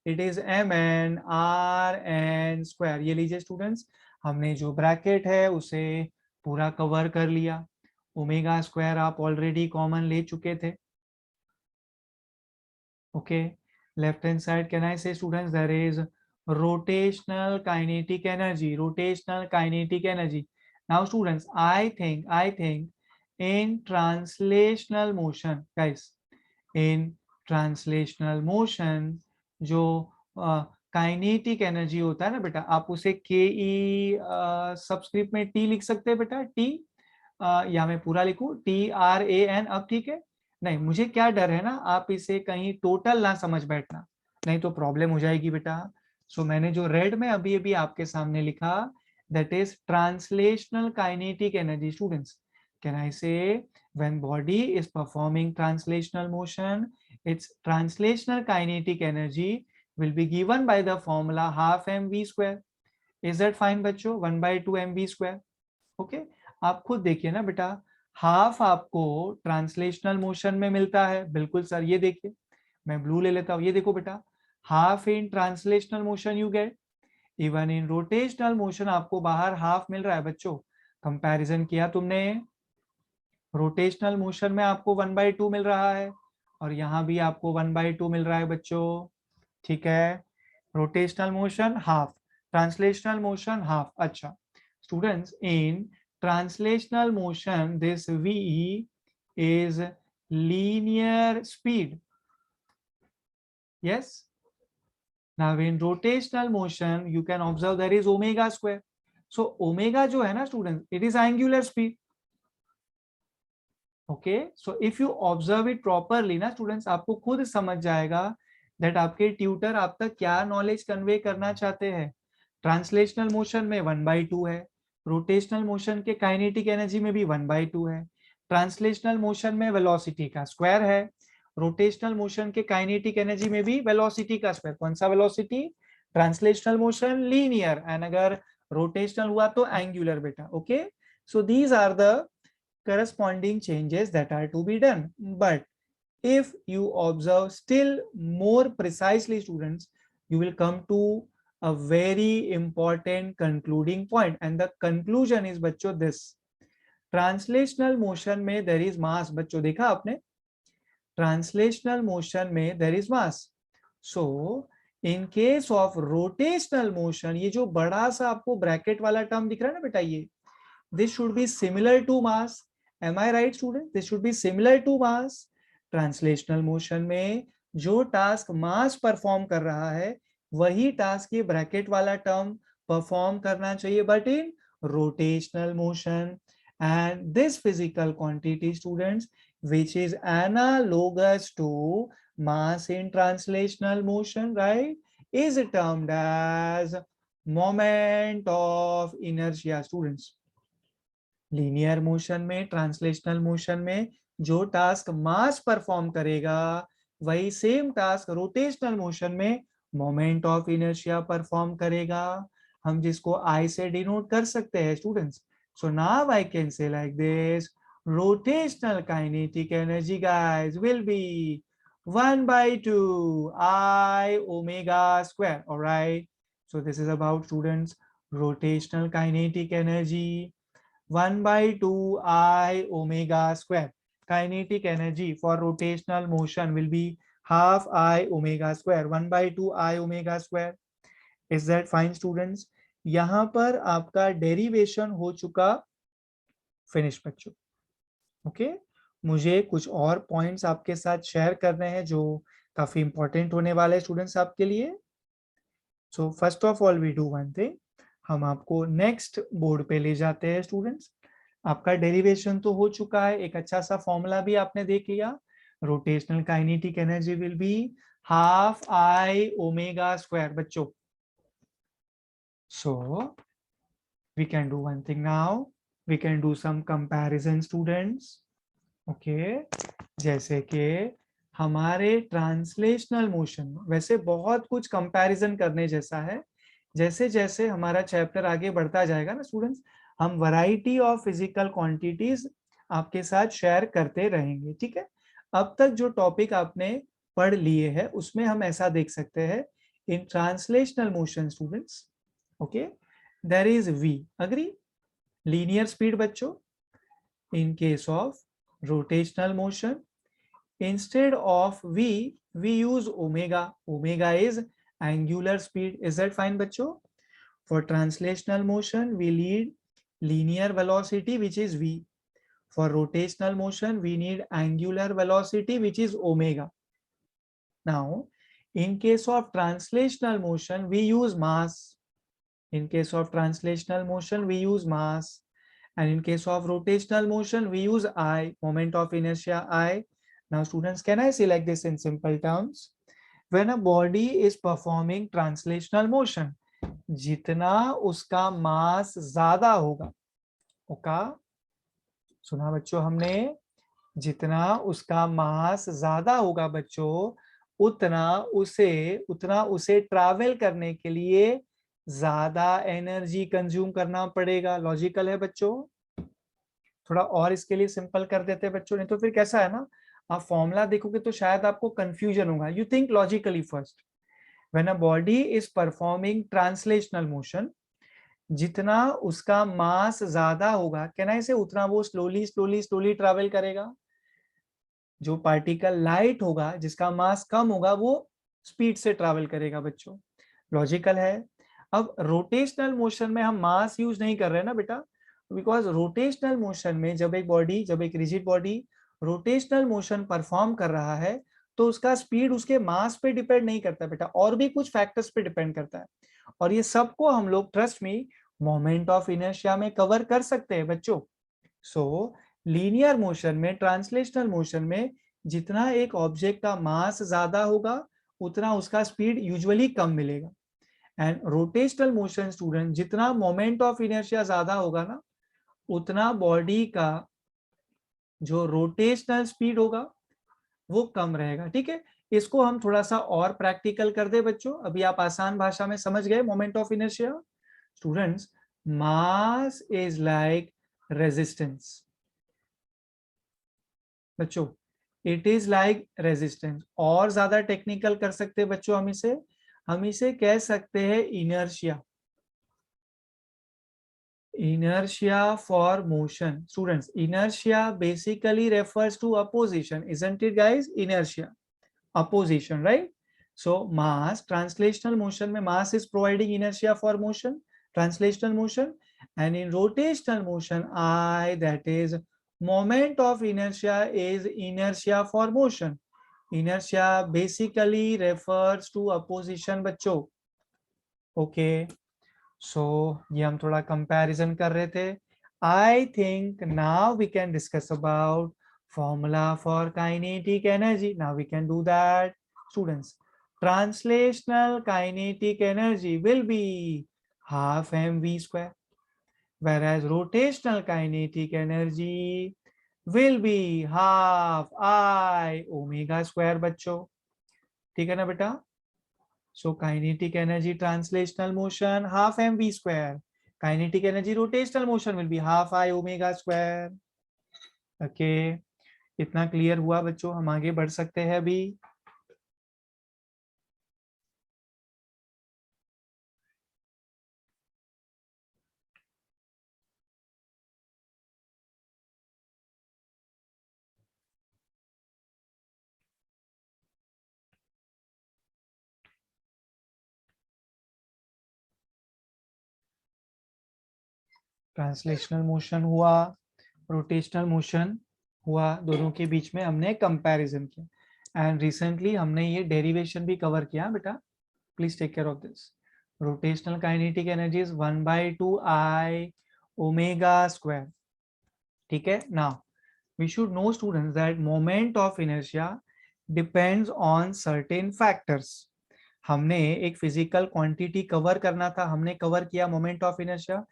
it is mn rn square. ये लीजिए students, हमने जो bracket है उसे पूरा cover कर लिया. Omega square आप ऑलरेडी कॉमन ले चुके थे. Okay, left hand side can I say students there is rotational kinetic energy. Now students, I think in translational motion, guys, in translational motion जो काइनेटिक एनर्जी होता है ना बेटा, आप उसे के ई सबस्क्रिप्ट में टी लिख सकते हैं बेटा, टी या मैं पूरा लिखूं TRAN. अब ठीक है, नहीं मुझे क्या डर है ना, आप इसे कहीं टोटल ना समझ बैठना, नहीं तो प्रॉब्लम हो जाएगी बेटा. सो मैंने जो रेड में अभी अभी आपके सामने लिखा, that is translational kinetic energy. Students, can I say when body is performing translational motion, its translational kinetic energy will be given by the formula half mv square. Is that fine बच्चों? 1 by 2 mv square. Okay, आप खुद देखिए ना बेटा, half आपको translational motion में मिलता है. बिल्कुल सर, ये देखिए मैं ब्लू ले लेता हूँ, ये देखो बेटा, half in translational motion you get. Even in rotational motion आपको बाहर हाफ मिल रहा है बच्चों. कंपैरिजन किया तुमने, रोटेशनल मोशन में आपको 1 by 2 मिल रहा है और यहाँ भी आपको 1 by 2 मिल रहा है बच्चों. ठीक है, rotational motion half, translational motion half. अच्छा students, in translational motion this V is linear speed. Yes. Now in rotational motion, you can observe there is omega square. So omega जो है ना students, it is angular speed. Okay, so if you observe it properly ना students, आपको खुद समझ जाएगा that आपके tutor आप तक क्या नॉलेज कन्वे करना चाहते हैं. ट्रांसलेशनल मोशन में 1/2 है, रोटेशनल मोशन के काइनेटिक एनर्जी में भी 1/2 है, ट्रांसलेशनल मोशन में वेलोसिटी का स्क्वायर है, रोटेशनल मोशन के काइनेटिक एनर्जी में भी वेलोसिटी का स्क्वायर. कौन सा velocity? Translational motion linear, and अगर रोटेशनल हुआ तो एंगुलर बेटा. Okay, so these are the corresponding changes that are to be done. But if you observe still more precisely students, you will come to a very important concluding point, and the conclusion is बच्चों this: translational motion में there is mass. बच्चों देखा आपने, translational motion में there is mass. So in case of rotational motion, ये जो बड़ा सा आपको ब्रैकेट वाला टर्म दिख रहा है ना बेटा, ये this should be similar to mass. Am I right student? This should be similar to mass. Translational motion में जो टास्क मास परफॉर्म कर रहा है वही टास्क ये ब्रैकेट वाला टर्म परफॉर्म करना चाहिए, but in rotational motion. And this physical quantity students which is analogous to mass in translational motion, right, is termed as moment of inertia students. Linear motion में, translational motion में जो task मास perform करेगा वही same task rotational motion में moment of inertia perform करेगा. हम जिसको आई से डिनोट कर सकते हैं students. So now I can say like this: rotational kinetic energy guys will be 1/2 I omega square. All right, so this is about students rotational kinetic energy. 1/2 I omega square. Kinetic energy for rotational motion will be half I omega square. 1/2 I omega square. Is that fine students? यहाँ पर आपका derivation हो चुका finish बच्चों. Okay, मुझे कुछ और points आपके साथ शेयर करने हैं जो काफी इंपॉर्टेंट होने वाले स्टूडेंट्स आपके लिए. So first of all we do one thing, हम आपको नेक्स्ट बोर्ड पे ले जाते हैं स्टूडेंट्स. आपका डेरिवेशन तो हो चुका है, एक अच्छा सा फॉर्मूला भी आपने देख लिया. Rotational kinetic energy will be half I omega square बच्चों. So we can do one thing now, we can do some comparison students. Okay, जैसे कि हमारे ट्रांसलेशनल मोशन में वैसे बहुत कुछ कंपैरिजन करने जैसा है. जैसे जैसे हमारा चैप्टर आगे बढ़ता जाएगा ना स्टूडेंट्स, हम वैरायटी ऑफ फिजिकल क्वांटिटीज आपके साथ शेयर करते रहेंगे. ठीक है, अब तक जो टॉपिक आपने पढ़ लिए हैं उसमें हम ऐसा देख सकते हैं in translational motion students. Okay, there is V, agree, linear speed बच्चों. In case of rotational motion, instead of v we use omega. Omega is angular speed. Is that fine bachcho? For translational motion we need linear velocity which is v. For rotational motion we need angular velocity which is omega. Now in case of translational motion we use mass. In case of translational motion we use mass, and in case of rotational motion we use I, moment of inertia I. Now students, can I say like this in simple terms? When a body is performing translational motion, जितना उसका मास ज्यादा होगा, ओका सुना बच्चों हमने, जितना उसका मास ज्यादा होगा बच्चों उतना उसे ट्रैवल करने के लिए ज्यादा एनर्जी कंज्यूम करना पड़ेगा. लॉजिकल है बच्चों? थोड़ा और इसके लिए सिंपल कर देते हैं बच्चों, नहीं तो फिर कैसा है ना, आप फॉर्मूला देखोगे तो शायद आपको कंफ्यूजन होगा. You think logically first. When a body is performing translational motion, जितना उसका मास ज्यादा होगा, कहना इसे उतना वो स्लोली स्लोली स्लोली ट्रैवल करेगा. जो पार्टिकल लाइट होगा, जिसका मास कम होगा, वो स्पीड से ट्रैवल करेगा बच्चों. लॉजिकल है. अब रोटेशनल मोशन में हम मास यूज नहीं कर रहे हैं ना बेटा, बिकॉज रोटेशनल मोशन में जब एक rigid body rotational motion perform कर रहा है तो उसका स्पीड उसके मास पे डिपेंड नहीं करता बेटा, और भी कुछ फैक्टर्स पे डिपेंड करता है। और ये सबको हम लोग trust me moment of inertia में कवर कर सकते हैं बच्चों। सो लीनियर मोशन में, ट्रांसलेशनल मोशन में जितना एक ऑब्जेक्ट का मास ज्यादा होगा उतना उसका स्पीड यूजुअली कम मिलेगा। एंड रोटेशनल मोशन स्टूडेंट, जितना मोमेंट ऑफ इनर्शिया ज्यादा होगा ना उतना बॉडी का जो रोटेशनल स्पीड होगा वो कम रहेगा। ठीक है, इसको हम थोड़ा सा और प्रैक्टिकल कर दे बच्चों। अभी आप आसान भाषा में समझ गए moment of inertia. Students, mass is like resistance बच्चों, इट इज लाइक रेजिस्टेंस। और ज्यादा टेक्निकल कर सकते हैं बच्चों, हम इसे कह सकते हैं inertia. Inertia for motion. Students, inertia basically refers to opposition, isn't it guys? Inertia, opposition, right? So mass, translational motion mein mass is providing inertia for motion, translational motion. And in rotational motion, I, that is moment of inertia, is inertia for motion. Inertia basically refers to opposition बच्चों. Okay. So ये हम थोड़ा comparison कर रहे थे। I think now we can discuss about formula for kinetic energy. Now we can do that students. Translational kinetic energy will be half mv square, whereas rotational kinetic energy will be half I omega square बच्चों। ठीक है ना बेटा? So kinetic energy translational motion half mv square. Kinetic energy rotational motion will be half I omega square. Okay, इतना clear हुआ बच्चों? हम आगे बढ़ सकते हैं अभी। ट्रांसलेशनल मोशन हुआ, रोटेशनल मोशन हुआ, दोनों के बीच में हमने कंपैरिजन किया। एंड रिसेंटली हमने ये डेरिवेशन भी कवर किया बेटा, please take care of this. Rotational kinetic energy is 1/2 I omega square. ठीक है ना? We should know students that moment of inertia depends on certain factors. हमने एक फिजिकल क्वांटिटी कवर करना था, हमने कवर किया moment of inertia,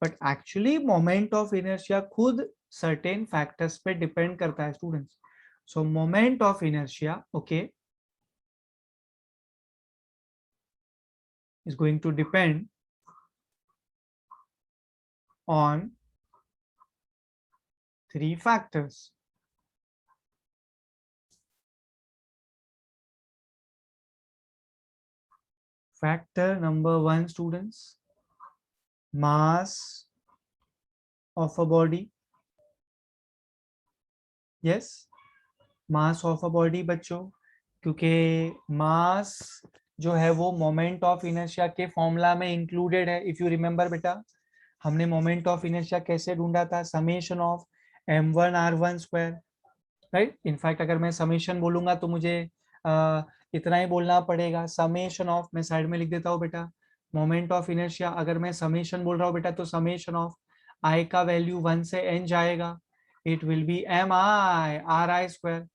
but actually moment of inertia खुद सर्टेन फैक्टर्स पे डिपेंड करता है students. So moment of inertia okay is going to depend on three factors. Factor number one, students, mass of a body. Yes, mass of a body बच्चों, क्योंकि मास जो है वो moment of inertia के formula में included है। If you remember बेटा, हमने मोमेंट ऑफ इनर्शिया कैसे ढूंढा था? Summation of m1r1 square, right? In fact अगर मैं समेशन बोलूंगा तो मुझे इतना ही बोलना पड़ेगा, समेशन ऑफ, मैं साइड में लिख देता हूँ बेटा, मोमेंट ऑफ इनर्शिया। अगर मैं समेशन बोल रहा हूँ बेटा तो समेशन ऑफ आई का वैल्यू 1 से n जाएगा, it will B mi ri square.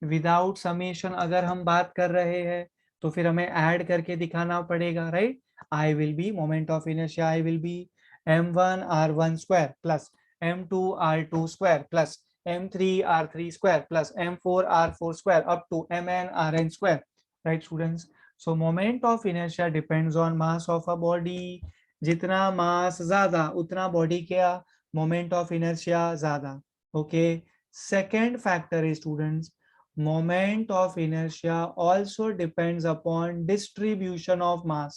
Without summation अगर हम बात कर रहे हैं तो फिर हमें ऐड करके दिखाना पड़ेगा, right? I will be, moment of inertia I will be m1r1 square plus m2r2 square plus m3r3 square plus m4r4 square up to mn square, right students? So moment of inertia depends on mass of a body. जितना mass ज्यादा उतना body क्या, moment of inertia ज्यादा। Okay, second factor is students, moment of inertia also depends upon distribution of mass.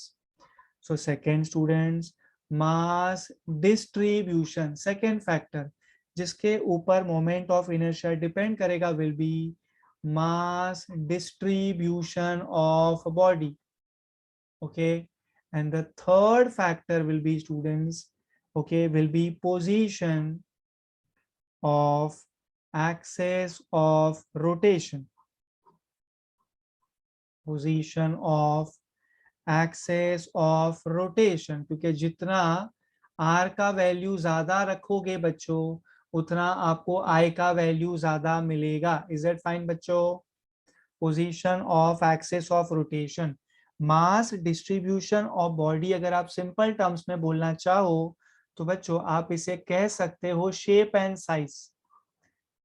So second students, mass distribution, second factor जिसके ऊपर moment of inertia depend करेगा will be mass distribution of body. Okay, and the third factor will be students, okay, will be position of axis of rotation, position of axis of rotation, क्योंकि जितना r का value ज्यादा रखोगे बच्चों उतना आपको I का वैल्यू ज्यादा मिलेगा. इज इट फाइन बच्चों? Position of axis of rotation, mass distribution of body. अगर आप सिंपल टर्म्स में बोलना चाहो तो बच्चों आप इसे कह सकते हो shape and size.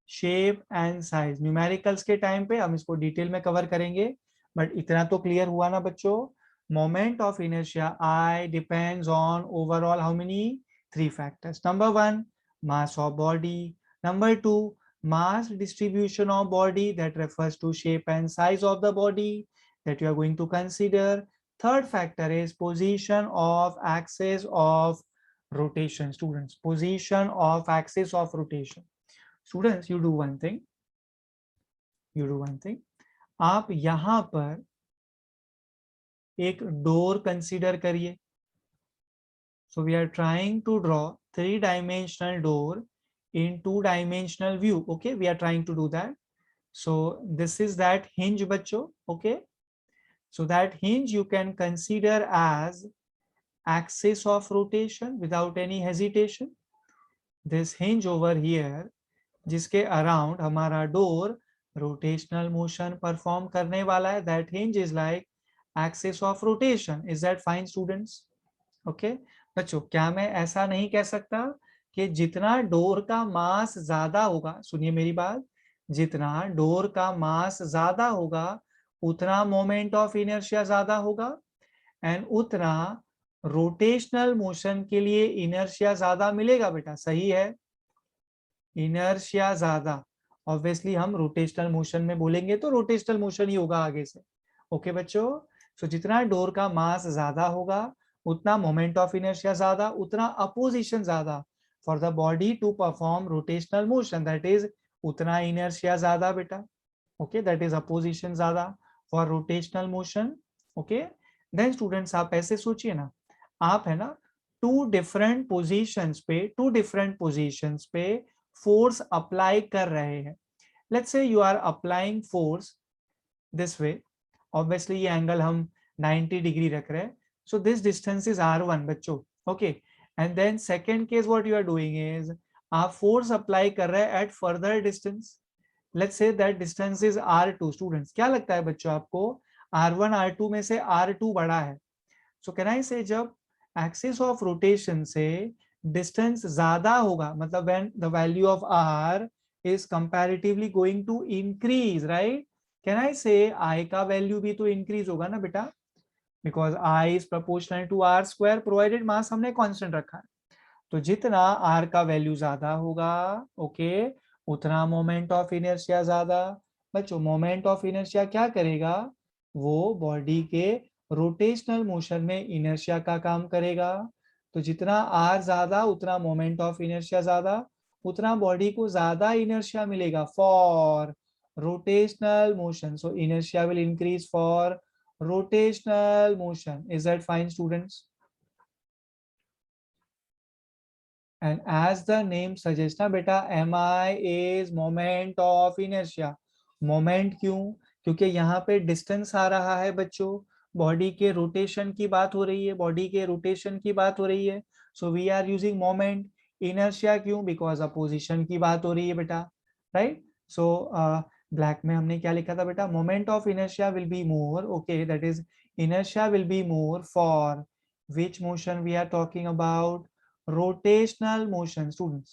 Shape and size numericals के टाइम पे हम इसको डिटेल में कवर करेंगे, बट इतना तो क्लियर हुआ ना बच्चों. Moment of inertia I depends on overall how many? 3 factors. Number 1 mass of body, number 2 mass distribution of body, that refers to shape and size of the body that you are going to consider. Third factor is position of axis of rotation. Students, position of axis of rotation. Students, you do one thing. आप यहां पर एक door consider करिए. So we are trying to draw 3-dimensional door in 2-dimensional view. Okay, we are trying to do that. So this is that hinge bachcho. Okay, so that hinge you can consider as axis of rotation without any hesitation. This hinge over here जिसके around हमारा door rotational motion perform करने वाला है, that hinge is like axis of rotation. Is that fine students? Okay बच्चों, क्या मैं ऐसा नहीं कह सकता कि जितना डोर का मास ज्यादा होगा, सुनिए मेरी बात, जितना डोर का मास ज्यादा होगा उतना मोमेंट ऑफ इनर्शिया ज्यादा होगा एंड उतना रोटेशनल मोशन के लिए इनर्शिया ज्यादा मिलेगा. बेटा सही है, इनर्शिया ज्यादा. ऑब्वियसली हम रोटेशनल मोशन में बोलेंगे तो रोटेशनल मोशन ही होगा आगे से. ओके बच्चों, सो जितना डोर का मास ज्यादा होगा उतना मोमेंट ऑफ इनर्शिया ज्यादा, उतना अपोजिशन ज्यादा for the body to perform rotational motion, that is उतना इनर्शिया ज्यादा बेटा. ओके, दैट इज अपोजिशन ज्यादा for rotational motion. Okay, then students आप ऐसे सोचिए ना, आप है ना टू डिफरेंट पोजीशंस पे फोर्स अप्लाई कर रहे हैं. Let's say you are applying force this way. Obviously ये एंगल हम 90 डिग्री रख रहे हैं. So this distance is r1 बच्चों. Okay, and then second case what you are doing is आप फोर्स अप्लाई कर रहे हैं at further distance. Let's say that distance is r2. Students क्या लगता है बच्चों आपको, r1 r2 में से r2 बड़ा है. सो कैन आई से जब एक्सिस ऑफ रोटेशन से डिस्टेंस ज्यादा होगा, मतलब when the value of r is comparatively going to increase, right? Can I say I का वैल्यू भी तो इंक्रीज होगा ना बेटा, because I is proportional to r square provided mass हमने कांस्टेंट रखा है. तो जितना r का वैल्यू ज्यादा होगा, ओके, उतना मोमेंट ऑफ इनर्शिया ज्यादा. बच्चों मोमेंट ऑफ इनर्शिया क्या करेगा, वो बॉडी के रोटेशनल मोशन में इनर्शिया का काम करेगा. तो जितना r ज्यादा उतना मोमेंट ऑफ इनर्शिया ज्यादा, उतना बॉडी को ज्यादा इनर्शिया मिलेगा for rotational motion. So inertia will increase for rotational motion. Is that fine students? And as the name suggests ना बेटा, mi is moment of inertia. moment क्यों? क्योंकि यहाँ पे डिस्टेंस आ रहा है बच्चों, बॉडी के रोटेशन की बात हो रही है, बॉडी के रोटेशन की बात हो रही है. So we are using moment. Inertia क्यों? बिकॉज अपोजिशन की बात हो रही है बेटा, राइट. सो ब्लैक में हमने क्या लिखा था बेटा, moment of inertia will be more. Okay, that is inertia will be more for which motion we are talking about, rotational motion students.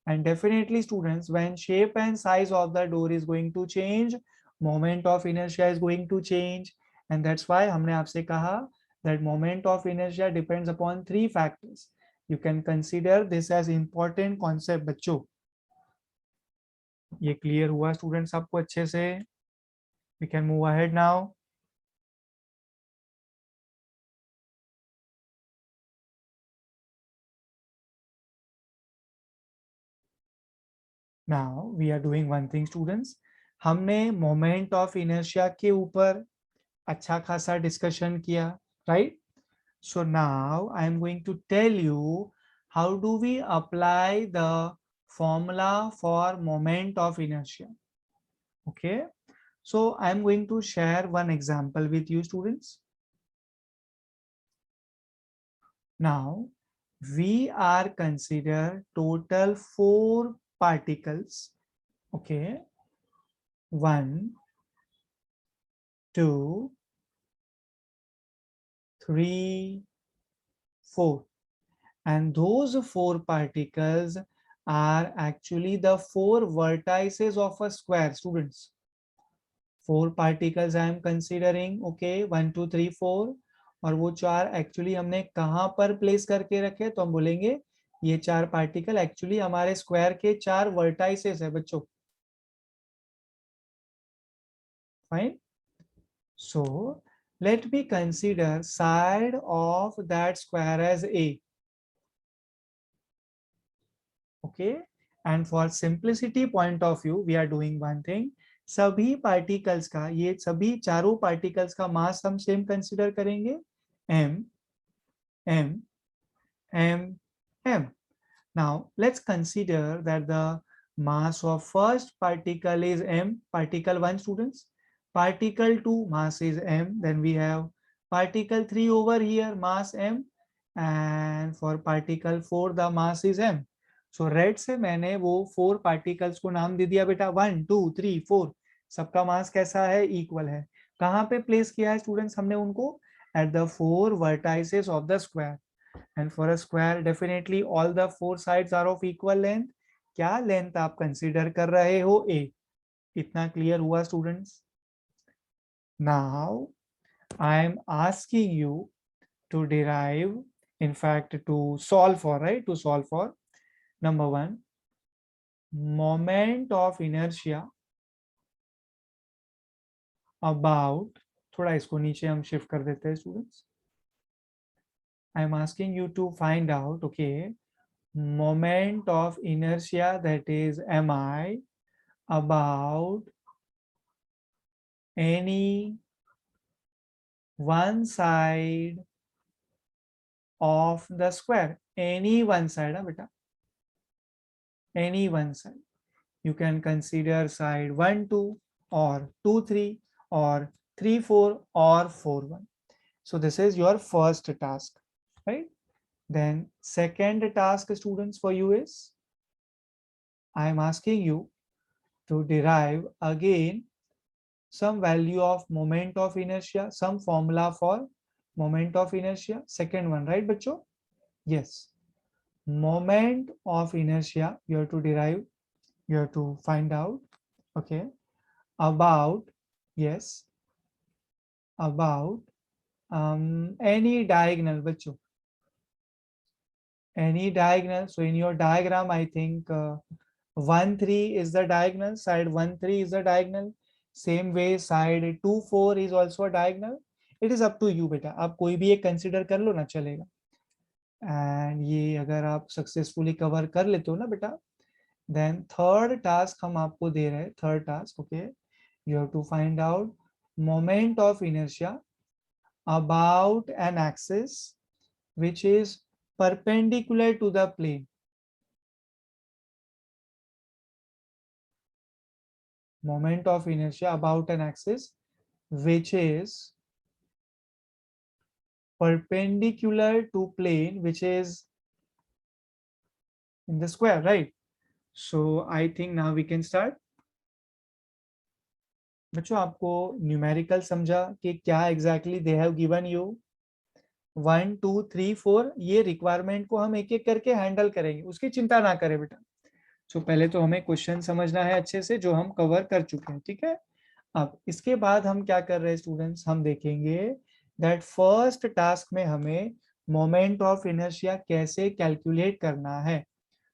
And definitely students, when shape and size of the door is going to change, moment of inertia is going to change. And that's why हमने आपसे कहा that moment of inertia depends upon 3 factors. You can consider this as important concept बच्चों. ये clear हुआ students आपको अच्छे से? We can move ahead now. Now we are doing one thing students. हमने moment of inertia के ऊपर अच्छा खासा डिस्कशन किया, right. So now I am going to tell you how do we apply the formula for moment of inertia. Okay, so I'm going to share one example with you, students. Now we are consider total 4 particles. Okay, 1, 2, 3, 4, and those 4 particles are actually the 4 vertices of a square, students. 4 particles I am considering. Okay, 1 2 3 4, और वो 4 actually हमने कहाँ पर place करके रखे, तो हम बोलेंगे ये 4 पार्टिकल एक्चुअली हमारे स्क्वायर के 4 वर्टाइसेस है बच्चों. Fine. So let me consider side of that square as A. Okay, and for simplicity point of view we are doing one thing. सभी पार्टिकल्स का, ये सभी चारों पार्टिकल्स का मास हम सेम कंसिडर करेंगे, m m m m. Now let's consider that the mass of first particle is m, particle 1, students. Particle 2 mass is m. Then we have particle 3 over here, mass m, and for particle 4 the mass is m. So red से मैंने वो 4 particles को नाम दे दिया बेटा, 1 2 3 4. सबका मास कैसा है, इक्वल है. कहाँ पे प्लेस किया है स्टूडेंट्स हमने उनको, at the 4 vertices of the square. And for a square definitely all the 4 sides are of equal length. क्या लेंथ आप कंसीडर कर रहे हो, a. इतना क्लियर हुआ students. Now I am asking you to derive, in fact to solve for, right, to solve for number 1, moment of inertia about, थोड़ा इसको नीचे हम शिफ्ट कर देते हैं students. I am asking you to find out, okay, moment of inertia, that is mi, about any one side of the square. Any one side, beta. Any one side. You can consider side 1 2 or 2 3 or 3 4 or 4 1. So this is your first task, right? Then second task, students, for you is I am asking you to derive again some value of moment of inertia, some formula for moment of inertia. Second one, right, bachcho? Yes. Moment of inertia, you have to derive, you have to find out, okay, about, yes, about any diagonal, bachcho. Any diagonal. So in your diagram, I think 1 3 is the diagonal, side 1 3 is the diagonal. Same way side 2 4 is also a diagonal. It is up to you बेटा, आप कोई भी एक consider कर लो ना, चलेगा. And ये अगर आप सक्सेसफुली कवर कर लेते हो ना बेटा, देन थर्ड टास्क हम आपको दे रहे हैं. Third task, okay, you have to find out moment of inertia about an axis which is perpendicular to the plane. Moment of inertia about an axis which is perpendicular to plane which is in the square, right? So I think now we can start. बच्चों आपको numerical समझा कि क्या exactly they have given you 1 2 3 4. ये requirement को हम एक एक करके हैंडल करेंगे, उसकी चिंता ना करें बेटा. सो पहले तो हमें क्वेश्चन समझना है अच्छे से जो हम कवर कर चुके हैं, ठीक है. अब इसके बाद हम क्या कर रहे हैं स्टूडेंट्स, हम देखेंगे दैट फर्स्ट टास्क में हमें मोमेंट ऑफ इनर्शिया कैसे कैलकुलेट करना है.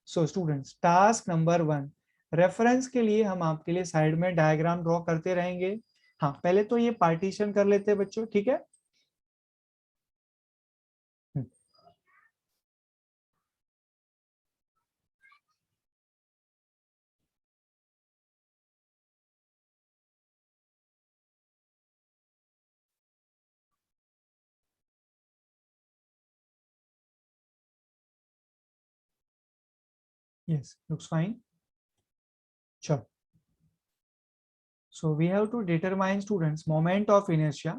So students, task number 1, reference के लिए हम आपके लिए साइड में डायग्राम ड्रॉ करते रहेंगे. हाँ, पहले तो ये पार्टीशन कर लेते हैं बच्चों, ठीक है. Yes, looks fine. Sure. So we have to determine, students, moment of inertia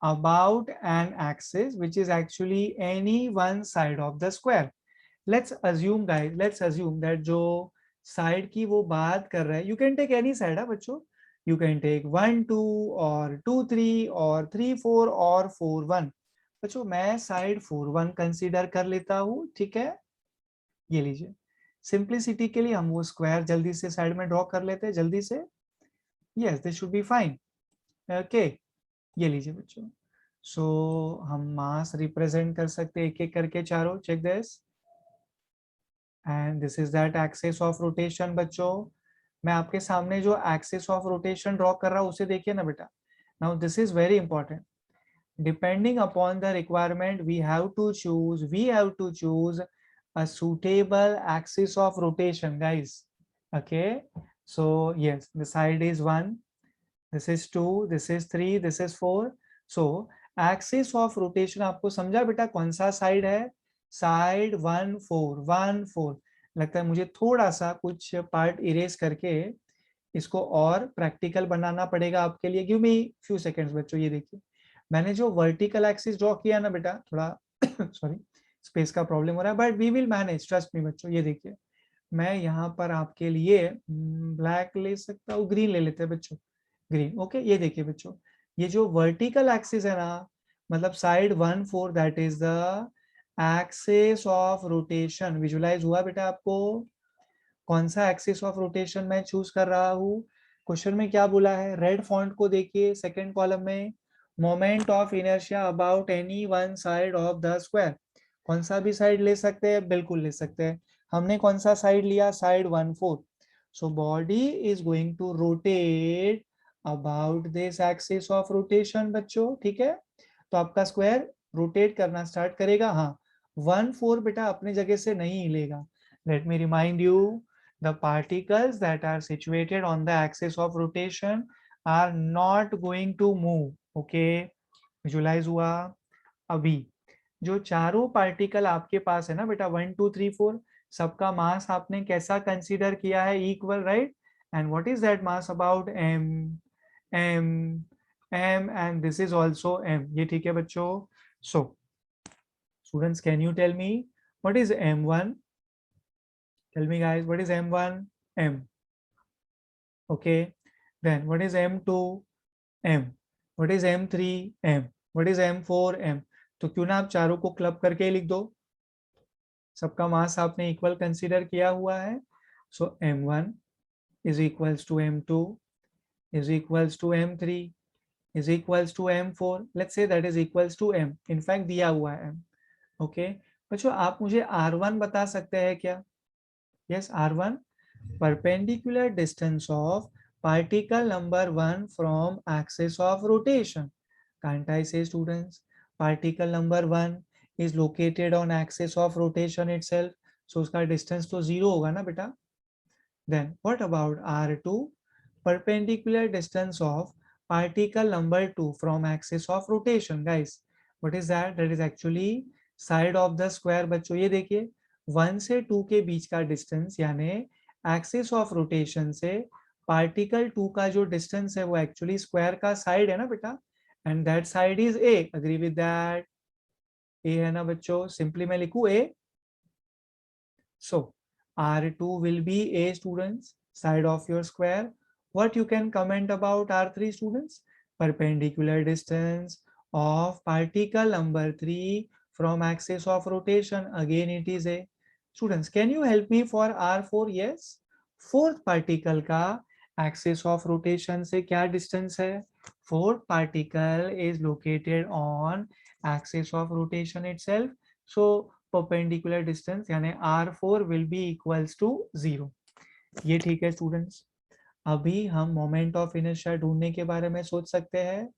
about an axis which is actually any one side of the square. Let's assume guys, let's assume that जो side की वो बात कर रहा है, you can take any side, बच्चों, you can take 1 2 और 2 3 और 3 4 और 4 1. बच्चों मैं साइड 4 1 कंसीडर कर लेता हूँ, ठीक है. ये लीजिए, सिंप्लिसिटी के लिए हम वो स्क्वायर जल्दी से साइड में ड्रॉ कर लेते हैं जल्दी से. Yes, this should be fine. Okay, ये लीजिए बच्चों. सो हम मास रिप्रेजेंट कर सकते हैं एक एक करके चारों. Check this. And this is that axis of rotation. बच्चों मैं आपके सामने जो एक्सिस ऑफ रोटेशन ड्रॉ कर रहा हूं उसे देखिए ना बेटा. Now this is very important. Depending upon the requirement, we have to choose a suitable axis of rotation, guys. Okay, so yes, the side is 1, this is 2, this is 3, this is 4. So axis of rotation आपको समझा बेटा कौन सा side है? Side 1 4 1 4. लगता है मुझे थोड़ा सा कुछ पार्ट इरेज करके इसको और प्रैक्टिकल बनाना पड़ेगा आपके लिए. गिव मी फ्यू सेकेंड्स बच्चों. ये देखिए, मैंने जो वर्टिकल एक्सिस ड्रॉ किया ना बेटा, थोड़ा सॉरी स्पेस का प्रॉब्लम हो रहा है, but we will manage, trust me बच्चों. ये देखिए, मैं यहाँ पर आपके लिए ब्लैक ले सकता हूँ, ग्रीन ले लेते हैं बच्चों, ग्रीन. ओके, ये देखिए बच्चों, ये जो वर्टिकल एक्सिस है ना, मतलब side 1 4, that is the axis of rotation. Visualise हुआ बेटा आपको कौन सा एक्सिस ऑफ रोटेशन मैं चूज कर रहा हूँ? क्वेश्चन में क्या बोला है? रेड फॉन्ट को देखिए, सेकंड कॉलम में, moment of inertia about any one side of the square. कौन सा भी साइड ले सकते हैं, बिल्कुल ले सकते हैं. हमने कौन सा साइड लिया? Side 1 4. So body is going to rotate about this axis of rotation बच्चों, ठीक है. तो आपका स्क्वायर रोटेट करना स्टार्ट करेगा. हाँ, 1 4 बेटा अपने जगह से नहीं हिलेगा. Let me remind you, the particles that are situated on the axis of rotation are not going to move. Okay, visualise हुआ. अभी जो चारों पार्टिकल आपके पास है ना बेटा, 1 2 3 4, सबका मास आपने कैसा कंसीडर किया है? Equal, right. And what is that mass? About m m m, and this is also m. ये ठीक है बच्चों. So students, can you tell me what is m1? Tell me guys, what is m1? M. Okay, then what is m2? M. What is m3? M. What is m4? M. तो क्यों ना आप चारों को क्लब करके लिख दो, सबका मास आपने इक्वल कंसीडर किया हुआ है. सो m1 is equals to m2 is equals to m3 is equals to m4. let's say that is equals to m. in fact दिया हुआ है m. ओके बच्चों, आप मुझे r1 बता सकते हैं क्या? yes, r1, perpendicular distance of particle number 1 from axis of rotation. Can't I say, students, particle number 1 is located on axis of rotation itself, so उसका distance तो 0 होगा ना बेटा. Then what about r2, perpendicular distance of particle number 2 from axis of rotation? Guys, what is that? That is actually side of the square. बच्चों ये देखिए, 1 से 2 के बीच का डिस्टेंस, यानी एक्सिस ऑफ रोटेशन से पार्टिकल 2 का जो डिस्टेंस है वो एक्चुअली स्क्वायर का साइड है ना बेटा, and that side is a. Agree with that? a है ना बच्चों, सिंपली मैं लिखूं a. So r2 will be a, students, side of your square. What you can comment about r3, students? Perpendicular distance of particle number 3 from axis of rotation, again it is a. Students, can you help me for r4? yes, fourth particle का axis of rotation से क्या distance है? fourth particle is located on axis of rotation itself, so perpendicular distance यानी r4 will be equals to 0. ये ठीक है students. अभी हम मोमेंट ऑफ इनर्शिया ढूंढने के बारे में सोच सकते हैं.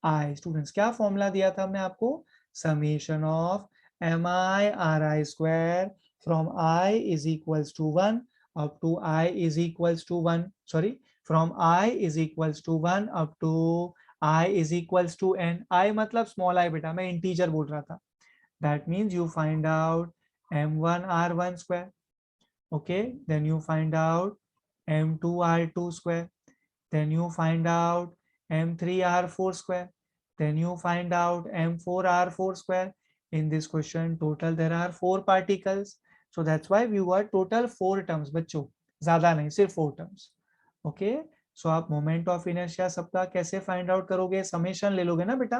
आई, स्टूडेंट्स, क्या फॉर्मूला दिया था हमने आपको? Summation of mi ri square from i is equals to 1 up to i is equals to 1, sorry, from i is equals to 1 up to i is equals to n. i मतलब small i बेटा, मैं integer बोल रहा था. That means you find out m1 r1 square. Okay, then you find out m2r2 square, then you find out m3r4 square, then you find out m4r4 square. In this question total there are 4 particles, so that's why we got total 4 terms बच्चों, ज्यादा नहीं, सिर्फ 4 terms. Okay, so आप moment of inertia सबका कैसे find out करोगे? Summation ले लोगे ना बेटा,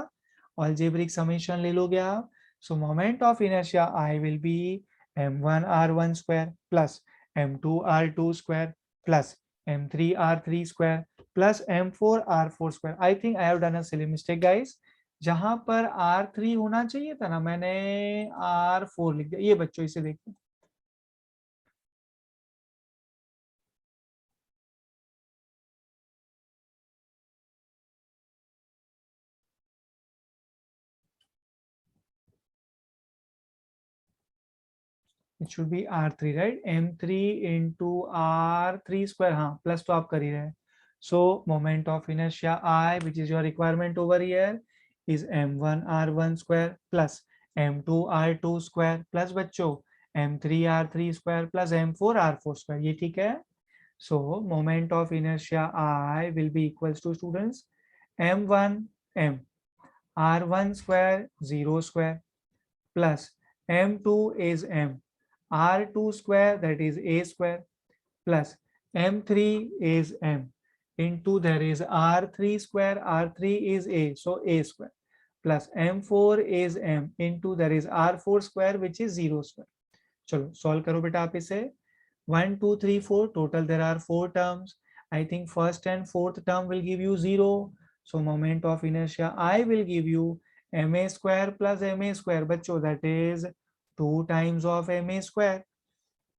अलजेब्रिक समेशन ले लोगे आप. सो moment of inertia I will be m1r1 square plus m2r2 square plus m3r3 square plus m4r4 square. I think I have done a silly mistake guys. जहां पर r3 होना चाहिए था ना, मैंने r4 लिख दिया. ये बच्चों इसे देखो, it should be r3 right, m3 into r3 square. हाँ, प्लस तो आप कर ही रहे. So moment of inertia I, which is your requirement over here, is m1 r1 square plus m2 r2 square plus बच्चों m3 r3 square plus m4 r4 square. ये ठीक है? So moment of inertia I will be equals to students m1 m r1 square 0 square plus m2 is m r2 square, that is a square, plus m3 is m into there is r3 square, r3 is a, so a square, plus m4 is m into there is r4 square, which is 0 square. चलो solve करो बेटा आप इसे. 1 2 3 4 total there are 4 terms. I think first and fourth term will give you 0, so moment of inertia I will give you ma square plus ma square बच्चों, that is 2 times of ma square.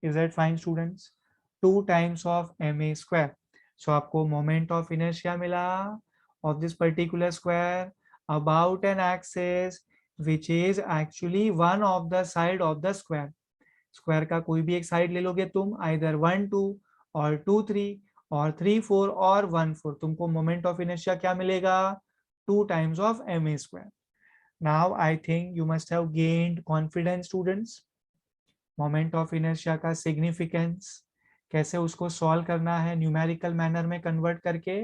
Is that fine students? 2 times of ma square. So आपको moment of inertia मिला of this particular square about an axis which is actually one of the side of the square. Square का कोई भी एक side ले लोगे तुम, either 1 2 और 2 3 और 3 4 और 1 4, तुमको मोमेंट ऑफ इनर्शिया क्या मिलेगा? 2 times of ma square. Now I think you must have gained confidence students. Moment of inertia का सिग्निफिकेंस कैसे उसको सॉल्व करना है न्यूमेरिकल मैनर में कन्वर्ट करके.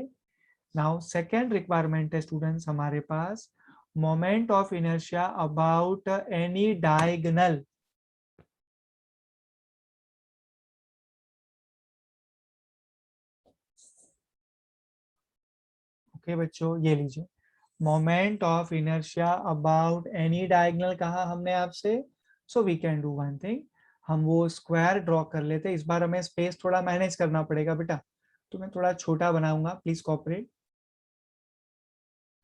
नाउ सेकेंड रिक्वायरमेंट है स्टूडेंट्स हमारे पास, moment of inertia about any diagonal. Okay बच्चों, ये लीजिए moment of inertia about any diagonal कहा हमने आपसे. So we can do one thing, हम वो स्क्वायर ड्रॉ कर लेते हैं. इस बार हमें स्पेस थोड़ा मैनेज करना पड़ेगा बेटा, तो मैं थोड़ा छोटा बनाऊंगा, प्लीज कोऑपरेट.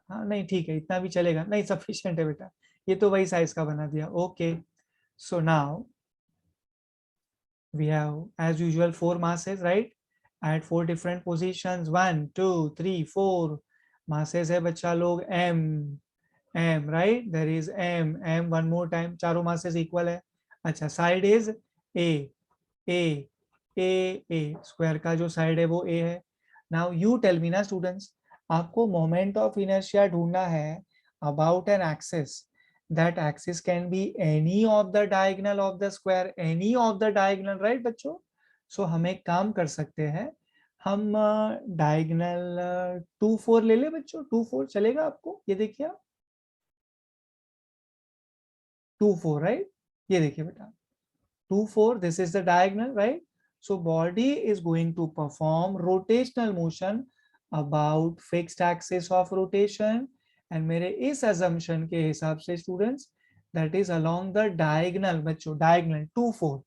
हाँ नहीं ठीक है, इतना भी चलेगा, नहीं सफिशिएंट है बेटा, ये तो वही साइज का बना दिया. Okay, so now we have as usual 4 masses right, at 4 different positions, 1 2 3 4 masses है बच्चा लोग. m right, there is m one more time, चारों masses equal है. अच्छा, side is a a a square का जो side है वो a है. now you tell me ना students, आपको moment of inertia ढूंढना है about an axis. that axis can be any of the diagonal of the square, any of the diagonal right बच्चों. so हम एक काम कर सकते हैं, हम डायगोनल 2 4 ले ले बच्चों. 2 4 चलेगा आपको? ये देखिए आप 2 4 राइट, ये देखिए बेटा 2 4, this is the diagonal right. so body is going to perform rotational motion about fixed axis of rotation, and मेरे इस assumption के हिसाब से students that is along the diagonal बच्चों, diagonal 2 4.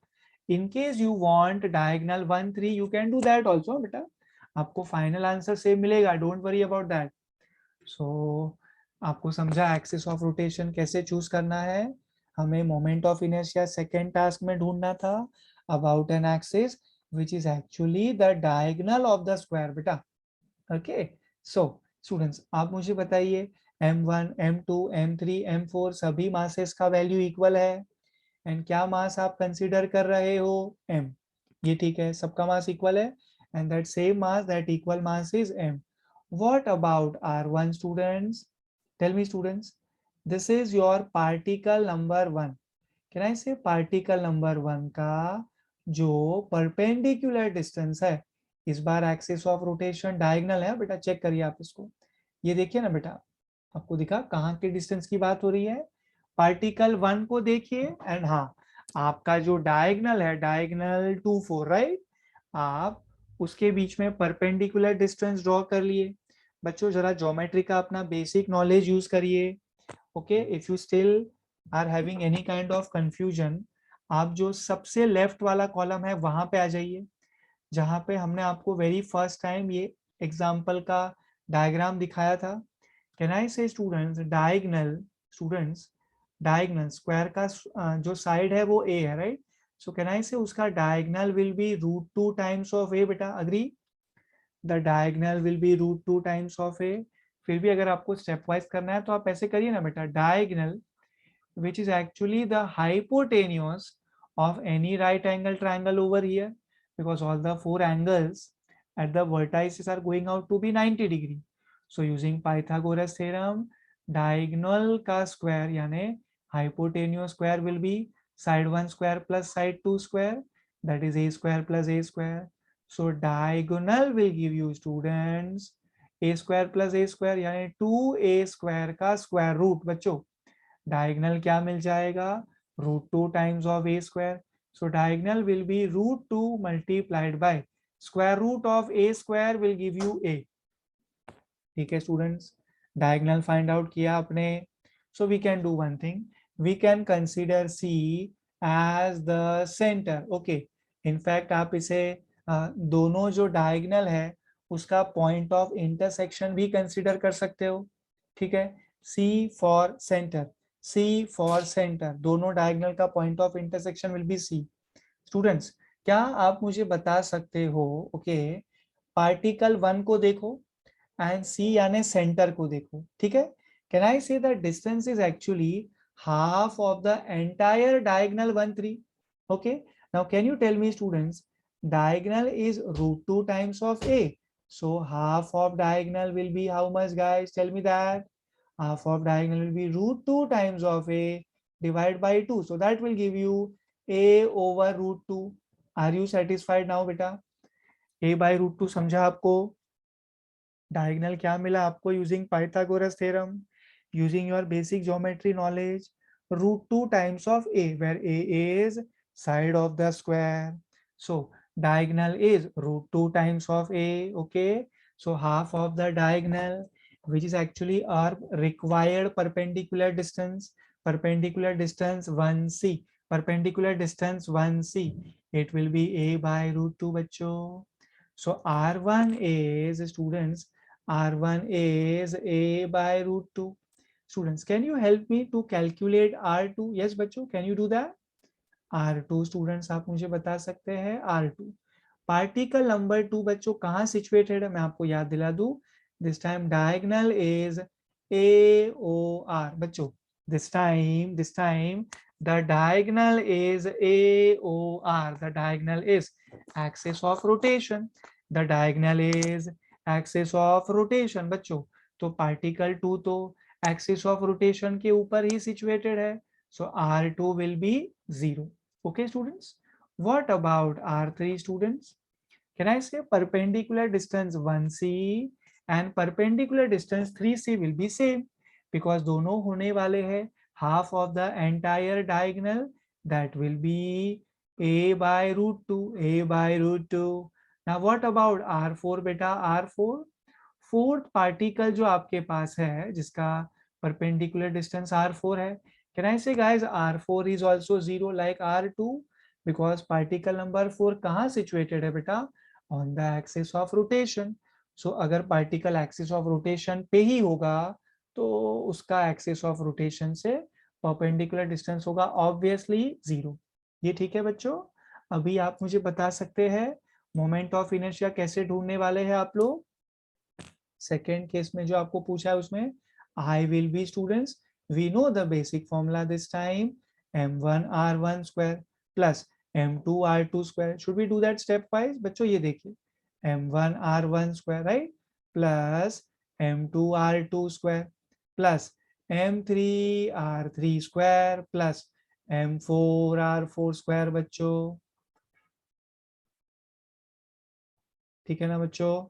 in case you want diagonal 1 3 you can do that also बेटा, आपको final answer same मिलेगा, don't worry about that. सो आपको समझा एक्सिस ऑफ रोटेशन कैसे चूज करना है. हमें moment of inertia second task में ढूंढना था about an axis which is actually the diagonal of the square बेटा. ओके, सो स्टूडेंट्स आप मुझे बताइए m1 m2 m3 m4 सभी मासेस का वैल्यू इक्वल है, एंड क्या मास आप कंसीडर कर रहे हो? m. ये ठीक है, सबका मास इक्वल है, and that same mass, that equal mass is m. what about r1 students? tell me students, this is your particle number 1. can I say particle number 1 का जो परपेंडिकुलर डिस्टेंस है, इस बार axis of rotation diagonal है बेटा, check करिए आप इसको, ये देखिए ना बेटा, आपको दिखा कहाँ के डिस्टेंस की बात हो रही है, पार्टिकल 1 को देखिए, एंड हाँ आपका जो डायगोनल है, डायगोनल 2 4 राइट, आप उसके बीच में परपेंडिकुलर डिस्टेंस ड्रॉ कर लिए। बच्चों जरा ज्योमेट्री का अपना बेसिक नॉलेज यूज करिए। Okay, if you still are having any kind of confusion, आप जो सबसे लेफ्ट वाला कॉलम है वहां पे आ जाइए, जहां पे हमने आपको वेरी फर्स्ट टाइम ये एग्जाम्पल का डायग्राम दिखाया था। Can I say students, diagonal, students diagonal square का जो साइड है वो ए है, right, so can I say उसका diagonal will be √2 times of a, बेटा agree, the diagonal will be √2 times of a. फिर भी अगर आपको स्टेप वाइज करना है तो आप ऐसे करिए ना बेटा, diagonal which is actually the hypotenuse of any right angle triangle over here, because all the four angles at the vertices are going out to be 90 degree. So using Pythagoras theorem, diagonal का square यानी hypotenuse square will be side 1 square plus side 2 square, that is a square plus a square. So diagonal will give you students a square plus a square यानी 2a square का square root बच्चों, diagonal क्या मिल जाएगा, √2 times of a square, so diagonal will be √2 multiplied by square root of a square will give you a. ठीक है students, diagonal find out किया आपने, so we can do one thing, we can consider C as the centre. Okay, in fact आप इसे दोनों जो diagonal है उसका पॉइंट ऑफ इंटरसेक्शन भी कंसीडर कर सकते हो। ठीक है, C for centre, C for centre, दोनों डायगोनल का point of intersection will be C. Students क्या आप मुझे बता सकते हो, ओके, पार्टिकल 1 को देखो एंड सी यानी सेंटर को देखो, ठीक है, कैन आई से the distance is actually half of the entire diagonal 1 3। okay, now can you tell me students, diagonal is √2 times of a, so half of diagonal will be how much guys, tell me that, half of diagonal will be √2 times of a divided by 2, so that will give you a over √2। are you satisfied now beta, a by √2 समझा आपको, diagonal क्या मिला आपको using Pythagoras theorem, using your basic geometry knowledge, √2 times of a, where a is side of the square, so diagonal is √2 times of a, okay, so half of the diagonal, which is actually our required perpendicular distance, perpendicular distance 1c, perpendicular distance 1c, it will be a by √2 बच्चों। so r1 is students, R1 is A by √2. Students, can you help me to calculate R2? Yes बच्चों, can you do that? R2 students आप मुझे बता सकते हैं, R2 particle number 2 बच्चों कहाँ situated है, मैं आपको याद दिला दूं, this time diagonal is AOR बच्चों, this time the diagonal is AOR, the diagonal is axis of rotation, the diagonal is axis of rotation बच्चों, तो पार्टिकल 2 तो एक्सिस ऑफ रोटेशन के ऊपर ही सिचुएटेड है, so R2 will be 0। okay students, what about R3 students, can I say perpendicular distance 1c and perpendicular distance 3c will be same, because दोनों होने वाले हैं half of the entire diagonal, that will be a by √2, a by √2। now what about R4 बेटा, R4 fourth particle जो आपके पास है जिसका perpendicular distance R4 है, can I say guys R4 is also 0 like R2, because particle number 4 कहाँ situated है बेटा, on the axis of rotation, so अगर पार्टिकल एक्सिस ऑफ रोटेशन पे ही होगा तो उसका एक्सिस ऑफ रोटेशन से परपेंडिकुलर डिस्टेंस होगा ऑब्वियसली 0। ये ठीक है बच्चों, अभी आप मुझे बता सकते हैं मोमेंट ऑफ इनर्शिया कैसे ढूंढने वाले हैं आप लोग, सेकेंड केस में जो आपको पूछा है उसमें, I will be students, we know the basic formula this time, m1 r1 square plus m2 r2 square, should we do that step wise बच्चों, ये देखिए m1 r1 square right plus m2 r2 square plus m3 r3 square plus m4 r4 square बच्चों, ठीक है ना बच्चों,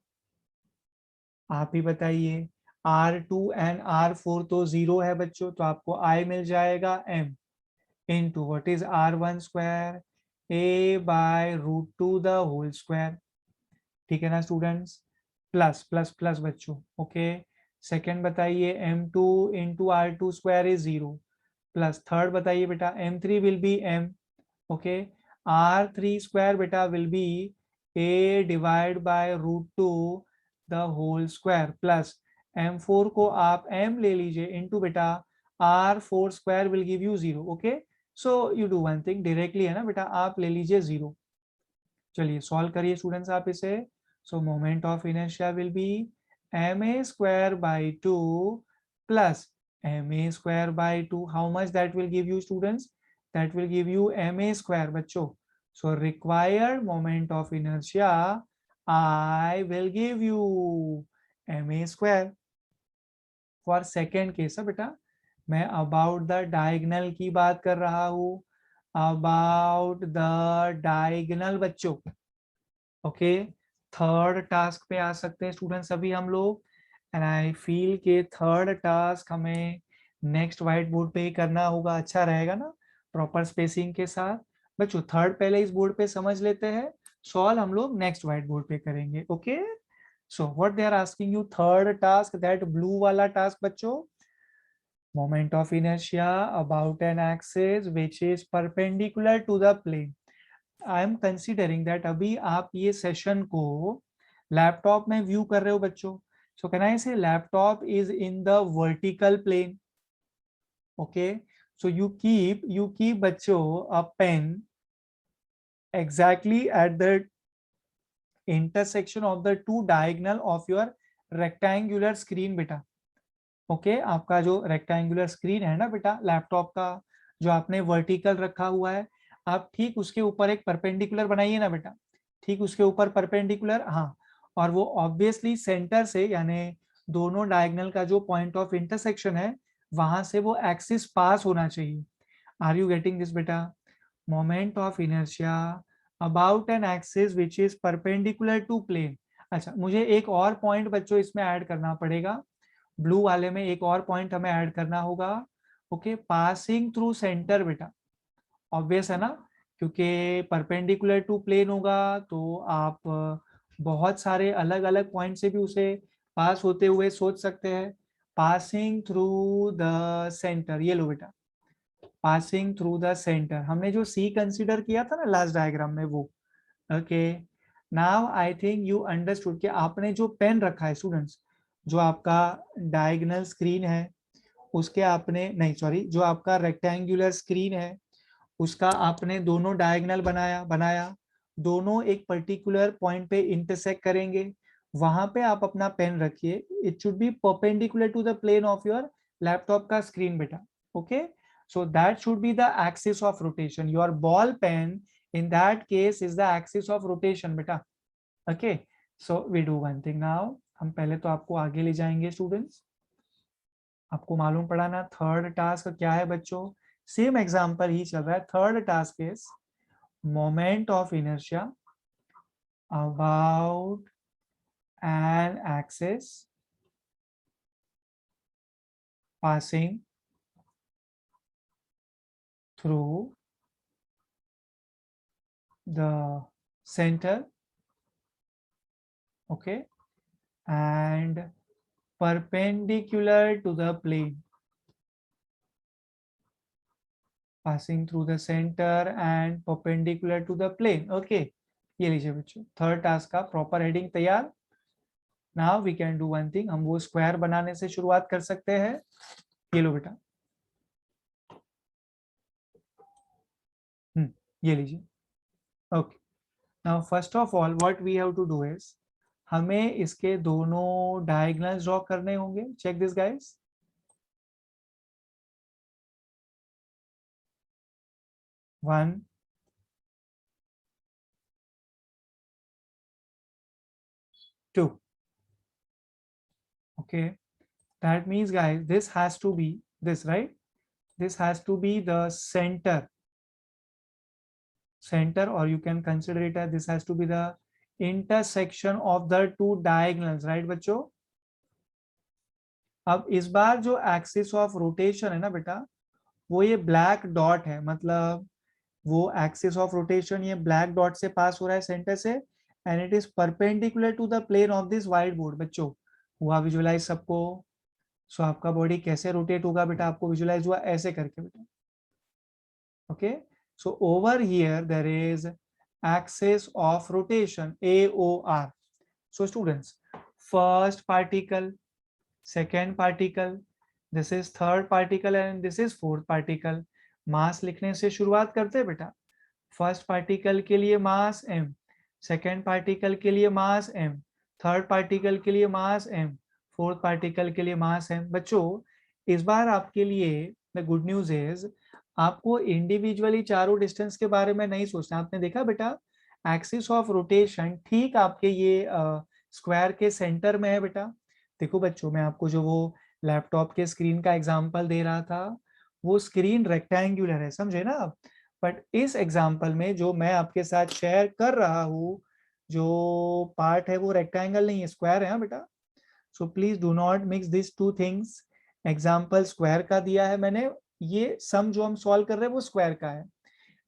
आप ही बताइए। R2 एंड R4 तो 0 है बच्चों, तो आपको I मिल जाएगा m into what is R1 square a by root two the whole square. ठीक है ना स्टूडेंट्स, प्लस प्लस प्लस बच्चों। ओके, सेकंड बताइए m2 into R2 square is 0, plus third बताइए बेटा m3 will be m। Okay, R3 square बेटा will be a divide by root two the whole square, plus m4 को आप m ले लीजिए into बेटा R4 square will give you 0। Okay, so you do one thing, directly है ना बेटा, आप ले लीजिए 0। चलिए सॉल्व करिए स्टूडेंट्स आप इसे। सो moment of inertia will B ma square by 2 plus ma square by 2, how much that will give you students? That will give you ma square बच्चों। so required moment of inertia I will give you ma square। For second case है बेटा, मैं about the diagonal की बात कर रहा हूं, about the diagonal बच्चों। ओके, थर्ड टास्क पे आ सकते हैं स्टूडेंट्स अभी हम लोग, एंड आई फील के थर्ड टास्क हमें नेक्स्ट व्हाइट बोर्ड पे ही करना होगा, अच्छा रहेगा ना, प्रॉपर स्पेसिंग के साथ। बच्चों थर्ड पहले इस बोर्ड पे समझ लेते हैं, सॉल्व हम लोग नेक्स्ट व्हाइट बोर्ड पे करेंगे। Okay, so what they are asking you, third task, that blue वाला टास्क बच्चों, moment of inertia about an axis which is perpendicular to the plane। I am considering that अभी आप ये session को laptop में view कर रहे हो बच्चों, सो can I say laptop is in the vertical plane. Okay, so you keep बच्चों a pen exactly at the intersection of the two diagonal of your rectangular screen बेटा। ओके, आपका जो रेक्टेंगुलर स्क्रीन है ना बेटा लैपटॉप का, जो आपने वर्टिकल रखा हुआ है, आप ठीक उसके ऊपर एक परपेंडिकुलर बनाइए ना बेटा, ठीक उसके ऊपर परपेंडिकुलर, हाँ। और वो ऑब्वियसली सेंटर से, यानी दोनों डायगोनल का जो पॉइंट ऑफ इंटरसेक्शन है, वहां से वो एक्सिस पास होना चाहिए। आर यू गेटिंग दिस बेटा? Moment of inertia about an axis which is perpendicular to plane. अच्छा, मुझे एक और पॉइंट बच्चों इसमें ऐड करना पड़ेगा, ब्लू वाले में एक और पॉइंट हमें ऐड करना होगा। ओके, पासिंग थ्रू सेंटर बेटा, ऑब्वियस है ना, क्योंकि परपेंडिकुलर टू प्लेन होगा तो आप बहुत सारे अलग अलग पॉइंट से भी उसे पास होते हुए सोच सकते हैं। पासिंग थ्रू द सेंटर, ये लो बेटा, पासिंग थ्रू द सेंटर, हमने जो सी कंसीडर किया था ना लास्ट डायग्राम में वो। Okay, now I think you understood कि आपने जो पेन रखा है स्टूडेंट्स, जो आपका डायगोनल स्क्रीन है उसके आपने, नहीं सॉरी, जो आपका रेक्टेंगुलर स्क्रीन है उसका आपने दोनों डायगोनल बनाया, दोनों एक पर्टिकुलर पॉइंट पे इंटरसेक्ट करेंगे, वहां पे आप अपना पेन रखिए, it should be perpendicular to the plane of your laptop का स्क्रीन बेटा। Okay, so that should be the axis of rotation, your ball pen in that case is the axis of rotation बेटा। okay, so we do one thing now, हम पहले तो आपको आगे ले जाएंगे स्टूडेंट्स, आपको मालूम पड़ा ना थर्ड टास्क क्या है बच्चों, सेम एग्जांपल ही चल रहा है। Third task is moment of inertia about an axis passing through the center, okay, and perpendicular to the plane, passing through the center and perpendicular to the plane। okay, ये लीजिए बच्चों, third task का proper heading तैयार। Now we can do one thing, हम वो square बनाने से शुरुआत कर सकते हैं। ये लो बेटा, ये लीजिए। Okay, now first of all what we have to do is, हमें इसके दोनों डायगोनल्स ड्रॉ करने होंगे। Check this guys, 1 2। okay, that means guys this has to be this, right? This has to be the center, or you can consider it as this has to be the intersection of the two diagonals, right बच्चों। अब इस बार जो axis of rotation है ना बेटा, वो ये black dot है, मतलब वो एक्सिस ऑफ रोटेशन ये ब्लैक डॉट से पास हो रहा है सेंटर से, and it is perpendicular to the plane of this whiteboard. बच्चों हुआ विजुअलाइज सबको? सो आपका बॉडी कैसे रोटेट होगा बेटा, आपको विजुअलाइज हुआ ऐसे करके बेटा। Okay, so over here there is axis of rotation AOR. So students, first particle, second particle, this is third particle and this is fourth particle. मास लिखने से शुरुआत करते हैं बेटा। फर्स्ट पार्टिकल के लिए मास m, सेकेंड पार्टिकल के लिए मास m, थर्ड पार्टिकल के लिए मास m, फोर्थ पार्टिकल के लिए मास m। बच्चों इस बार आपके लिए द गुड न्यूज इज आपको इंडिविजुअली चारों डिस्टेंस के बारे में नहीं सोचना। आपने देखा बेटा एक्सिस ऑफ रोटेशन ठीक आपके ये स्क्वायर के सेंटर में है बेटा। देखो बच्चों मैं आपको जो वो लैपटॉप के स्क्रीन का एग्जांपल दे रहा था, वो स्क्रीन रेक्टेंगुलर है, समझे ना आप। बट इस एग्जांपल में जो मैं आपके साथ शेयर कर रहा हूँ, जो पार्ट है वो रेक्टेंगल नहीं है, स्क्वायर है बेटा। So please do not mix this two things. Example square का दिया है मैंने, ये सम जो हम सॉल्व कर रहे हैं वो स्क्वायर का है।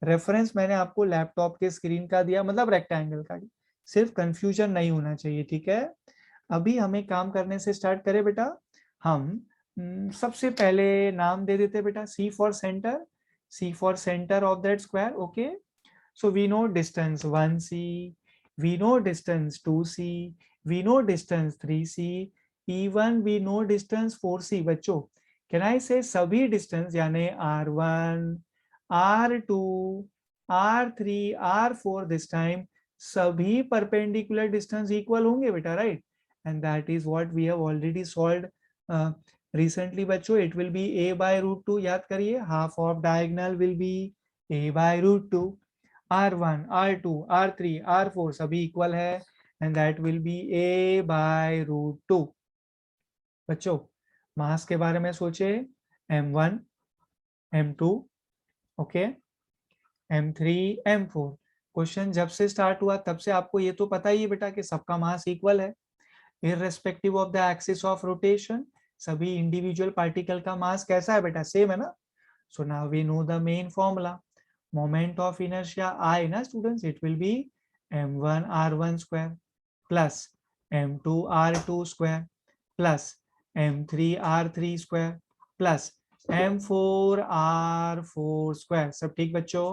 रेफरेंस मैंने आपको लैपटॉप के स्क्रीन का दिया, मतलब रेक्टेंगल का। सिर्फ कंफ्यूजन नहीं होना चाहिए, ठीक है। अभी हमें काम करने से स्टार्ट करें बेटा। हम सबसे पहले नाम दे देते बेटा C for centre, C for centre of that square. Okay, so we know distance 1c, we know distance 2c, we know distance 3c, even we know distance 4c। बच्चों can I say सभी distance यानी r1, r2, r3, r4 this time सभी perpendicular distance equal होंगे बेटा, right? And that is what we have already solved recently बच्चों। it will be a by root 2, याद करिए, half of diagonal will be a by root 2, r1, r2, r3, r4 सभी equal है, and that will be a by root 2। बच्चों मास के बारे में सोचे, m1, m2, okay, m3, m4। Question जब से स्टार्ट हुआ तब से आपको ये तो पता ही है बेटा कि सबका मास इक्वल है, irrespective of the axis of rotation. सभी इंडिविजुअल पार्टिकल का मास कैसा है बेटा, सेम है ना। So now we know the main formula, moment of inertia I na students, it will be m1 r1 square plus m2 r2 square plus m3 r3 square plus m4 r4 square। सब ठीक बच्चों,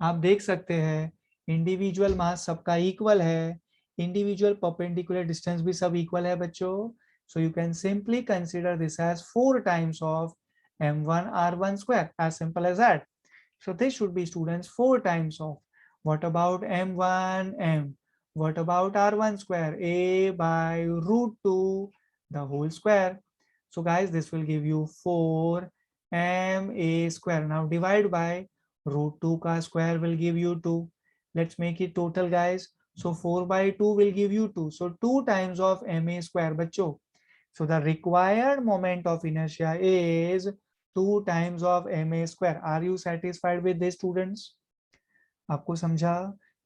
आप देख सकते हैं individual मास सबका equal है, individual perpendicular distance भी सब इक्वल है बच्चों। So you can simply consider this as 4 times of m1 r1 square, as simple as that। So this should be students 4 times of, what about m1 m, what about r1 square, a by root 2 the whole square। So guys this will give you 4 m a square। Now divide by root 2 ka square will give you 2। Let's make it total guys। So 4 by 2 will give you 2, so 2 times of ma square बच्चों। So the required moment of inertia is 2 times of ma square। Are you satisfied with this students? आपको समझा?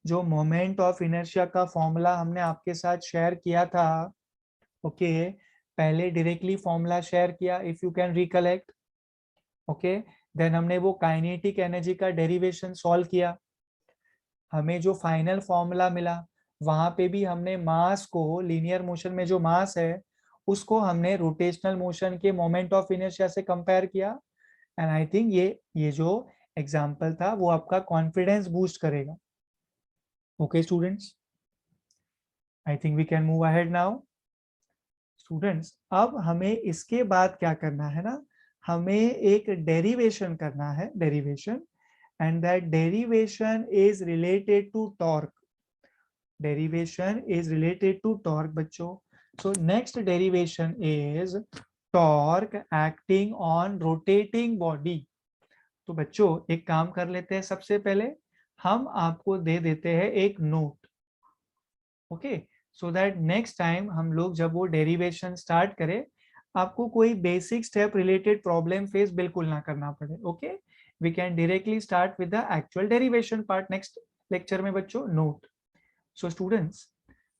जो moment of inertia का formula हमने आपके साथ share किया था, ओके, पहले डायरेक्टली फॉर्मूला शेयर किया, if you can recollect, okay. Then हमने वो काइनेटिक एनर्जी का डेरिवेशन सॉल्व किया, हमें जो फाइनल फॉर्मूला मिला वहां पे भी हमने मास को, लीनियर मोशन में जो मास है उसको हमने रोटेशनल मोशन के मोमेंट ऑफ इनर्शिया से कंपेयर किया। एंड आई थिंक ये जो एग्जांपल था वो आपका कॉन्फिडेंस बूस्ट करेगा। Okay students, I think we can move ahead now. Students अब हमें इसके बाद क्या करना है ना, हमें एक डेरिवेशन करना है, derivation, and that derivation is related to torque। derivation is related to torque बच्चों। so next derivation is torque acting on rotating body। तो बच्चों एक काम कर लेते हैं, सबसे पहले हम आपको दे देते हैं एक note, okay, so that next time हम लोग जब वो डेरिवेशन स्टार्ट करें आपको कोई basic step related problem face बिल्कुल ना करना पड़े। Okay, we can directly start with the actual derivation part next lecture में बच्चों। note, so students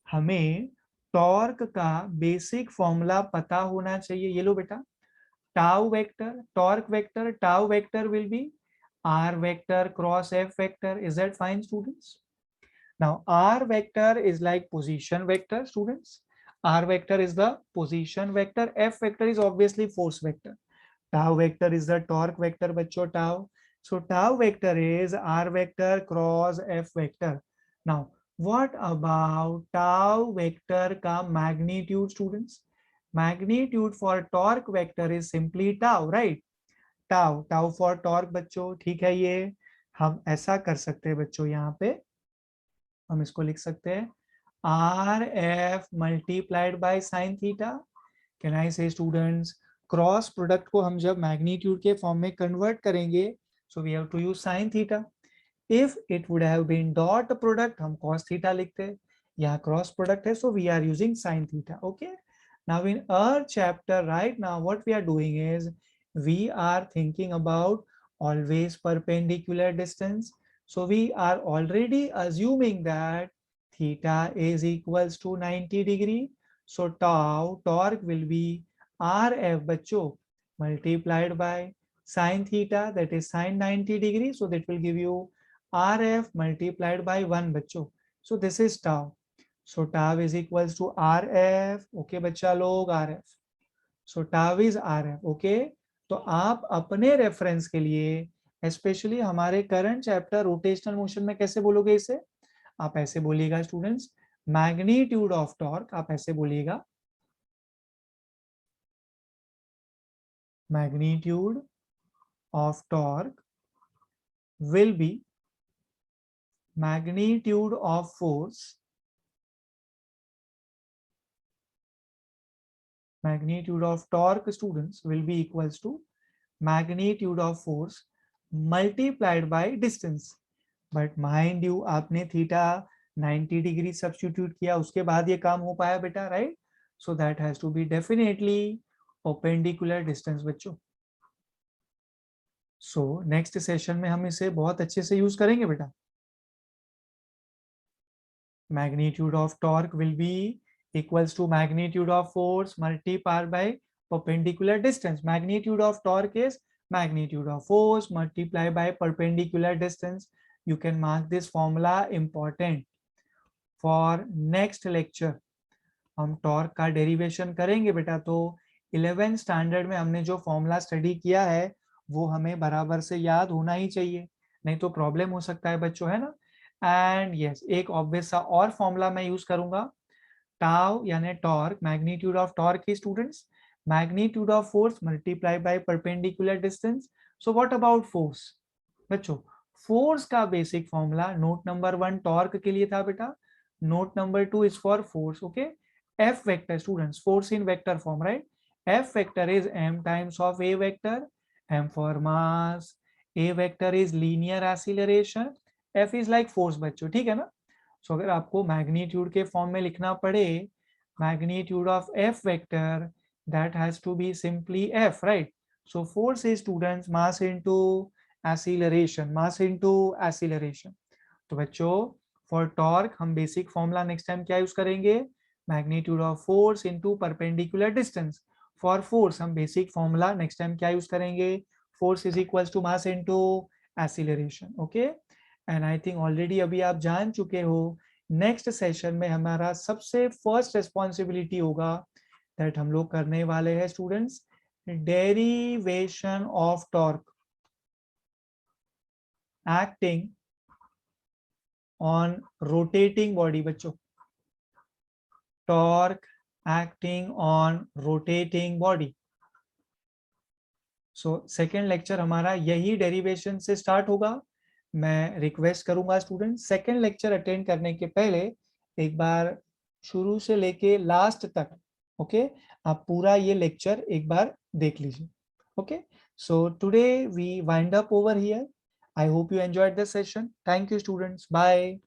हमें टॉर्क का बेसिक फॉर्मूला पता होना चाहिए। ये लो बेटा, tau vector, torque vector, tau vector will be r vector cross f vector. Is that fine, students? Now r vector is like position vector, students. R vector is the position vector, f vector is obviously force vector, tau vector is the torque vector बच्चों, tau. So tau vector is r vector cross f vector. Now what about tau vector का magnitude, students? Magnitude for torque vector is simply tau, right? Tau, tau for torque बच्चों, ठीक है। ये हम ऐसा कर सकते हैं बच्चों, यहाँ पे हम इसको लिख सकते हैं R F multiplied by sine theta. Can I say students, cross product को हम जब मैग्नीट्यूड के फॉर्म में कन्वर्ट करेंगे, so we have to use sine theta. If it would have been dot product, हम cos थीटा लिखते, यहाँ cross product है, so we are using sine theta. Okay, now in our chapter right now what we are doing is we are thinking about always perpendicular distance. So we are already assuming that theta is equals to 90 degree. So tau, torque will be rf बच्चों multiplied by sin theta, that is sin 90 degree. So that will give you rf multiplied by 1 बच्चों. So this is tau. So tau is equals to rf. Okay बच्चा लोग, rf. So tau is rf. Okay, तो आप अपने reference के लिए specially हमारे current chapter rotational motion में कैसे बोलोगे इसे? आप ऐसे बोलिएगा स्टूडेंट्स, मैग्नीट्यूड ऑफ टॉर्क, आप ऐसे बोलिएगा magnitude of torque will be magnitude of force, magnitude of torque students will be equals to magnitude of force multiplied by distance. But mind you, आपने थीटा 90 डिग्री सब्स्टिट्यूट किया, उसके बाद ये काम हो पाया बेटा, right? So that has to be definitely perpendicular distance बच्चों। सो नेक्स्ट सेशन में हम इसे बहुत अच्छे से यूज करेंगे बेटा। Magnitude of torque will be equals to magnitude of force multiplied by perpendicular distance. Magnitude of torque is magnitude of force multiplied by perpendicular distance. You can mark this formula important for next lecture. हम torque का derivation करेंगे बेटा, तो 11th standard में हमने जो formula study किया है वो हमें बराबर से याद होना ही चाहिए, नहीं तो प्रॉब्लम हो सकता है बच्चों, है ना? एंड यस, एक ऑब्वियस सा और फॉर्मूला मैं यूज करूंगा, टाउ यानी टॉर्क, मैग्नीट्यूड ऑफ टॉर्क की students magnitude of force multiply by perpendicular distance. So what about force बच्चों? फोर्स का basic formula note number 1 torque के लिए था बेटा, note number 2 is for force. Okay, F vector students, force in vector form, right? F vector is m times of a vector, m for mass, a vector is linear acceleration, f is like force बच्चों, ठीक है ना? सो अगर आपको magnitude के form में लिखना पड़े, magnitude of F vector, that has to be simply F, right? So force is students mass into acceleration, mass into acceleration. तो बच्चों फॉर टॉर्क हम बेसिक फॉर्मूला नेक्स्ट टाइम क्या यूज करेंगे? Magnitude of force into perpendicular distance. For force हम basic formula next time क्या use करेंगे? Force is equals to mass into acceleration. Okay, and I think already अभी आप जान चुके हो, नेक्स्ट सेशन में हमारा सबसे फर्स्ट रिस्पॉन्सिबिलिटी होगा दैट हम लोग करने वाले हैं students derivation of torque acting on rotating body बच्चों, torque acting on rotating body. So second lecture हमारा यही डेरिवेशन से स्टार्ट होगा। मैं रिक्वेस्ट करूंगा स्टूडेंट सेकेंड लेक्चर अटेंड करने के पहले एक बार शुरू से लेके लास्ट तक, ओके, आप पूरा ये लेक्चर एक बार देख लीजिए। Okay, so today we wind up over here. I hope you enjoyed the session. Thank you students, bye.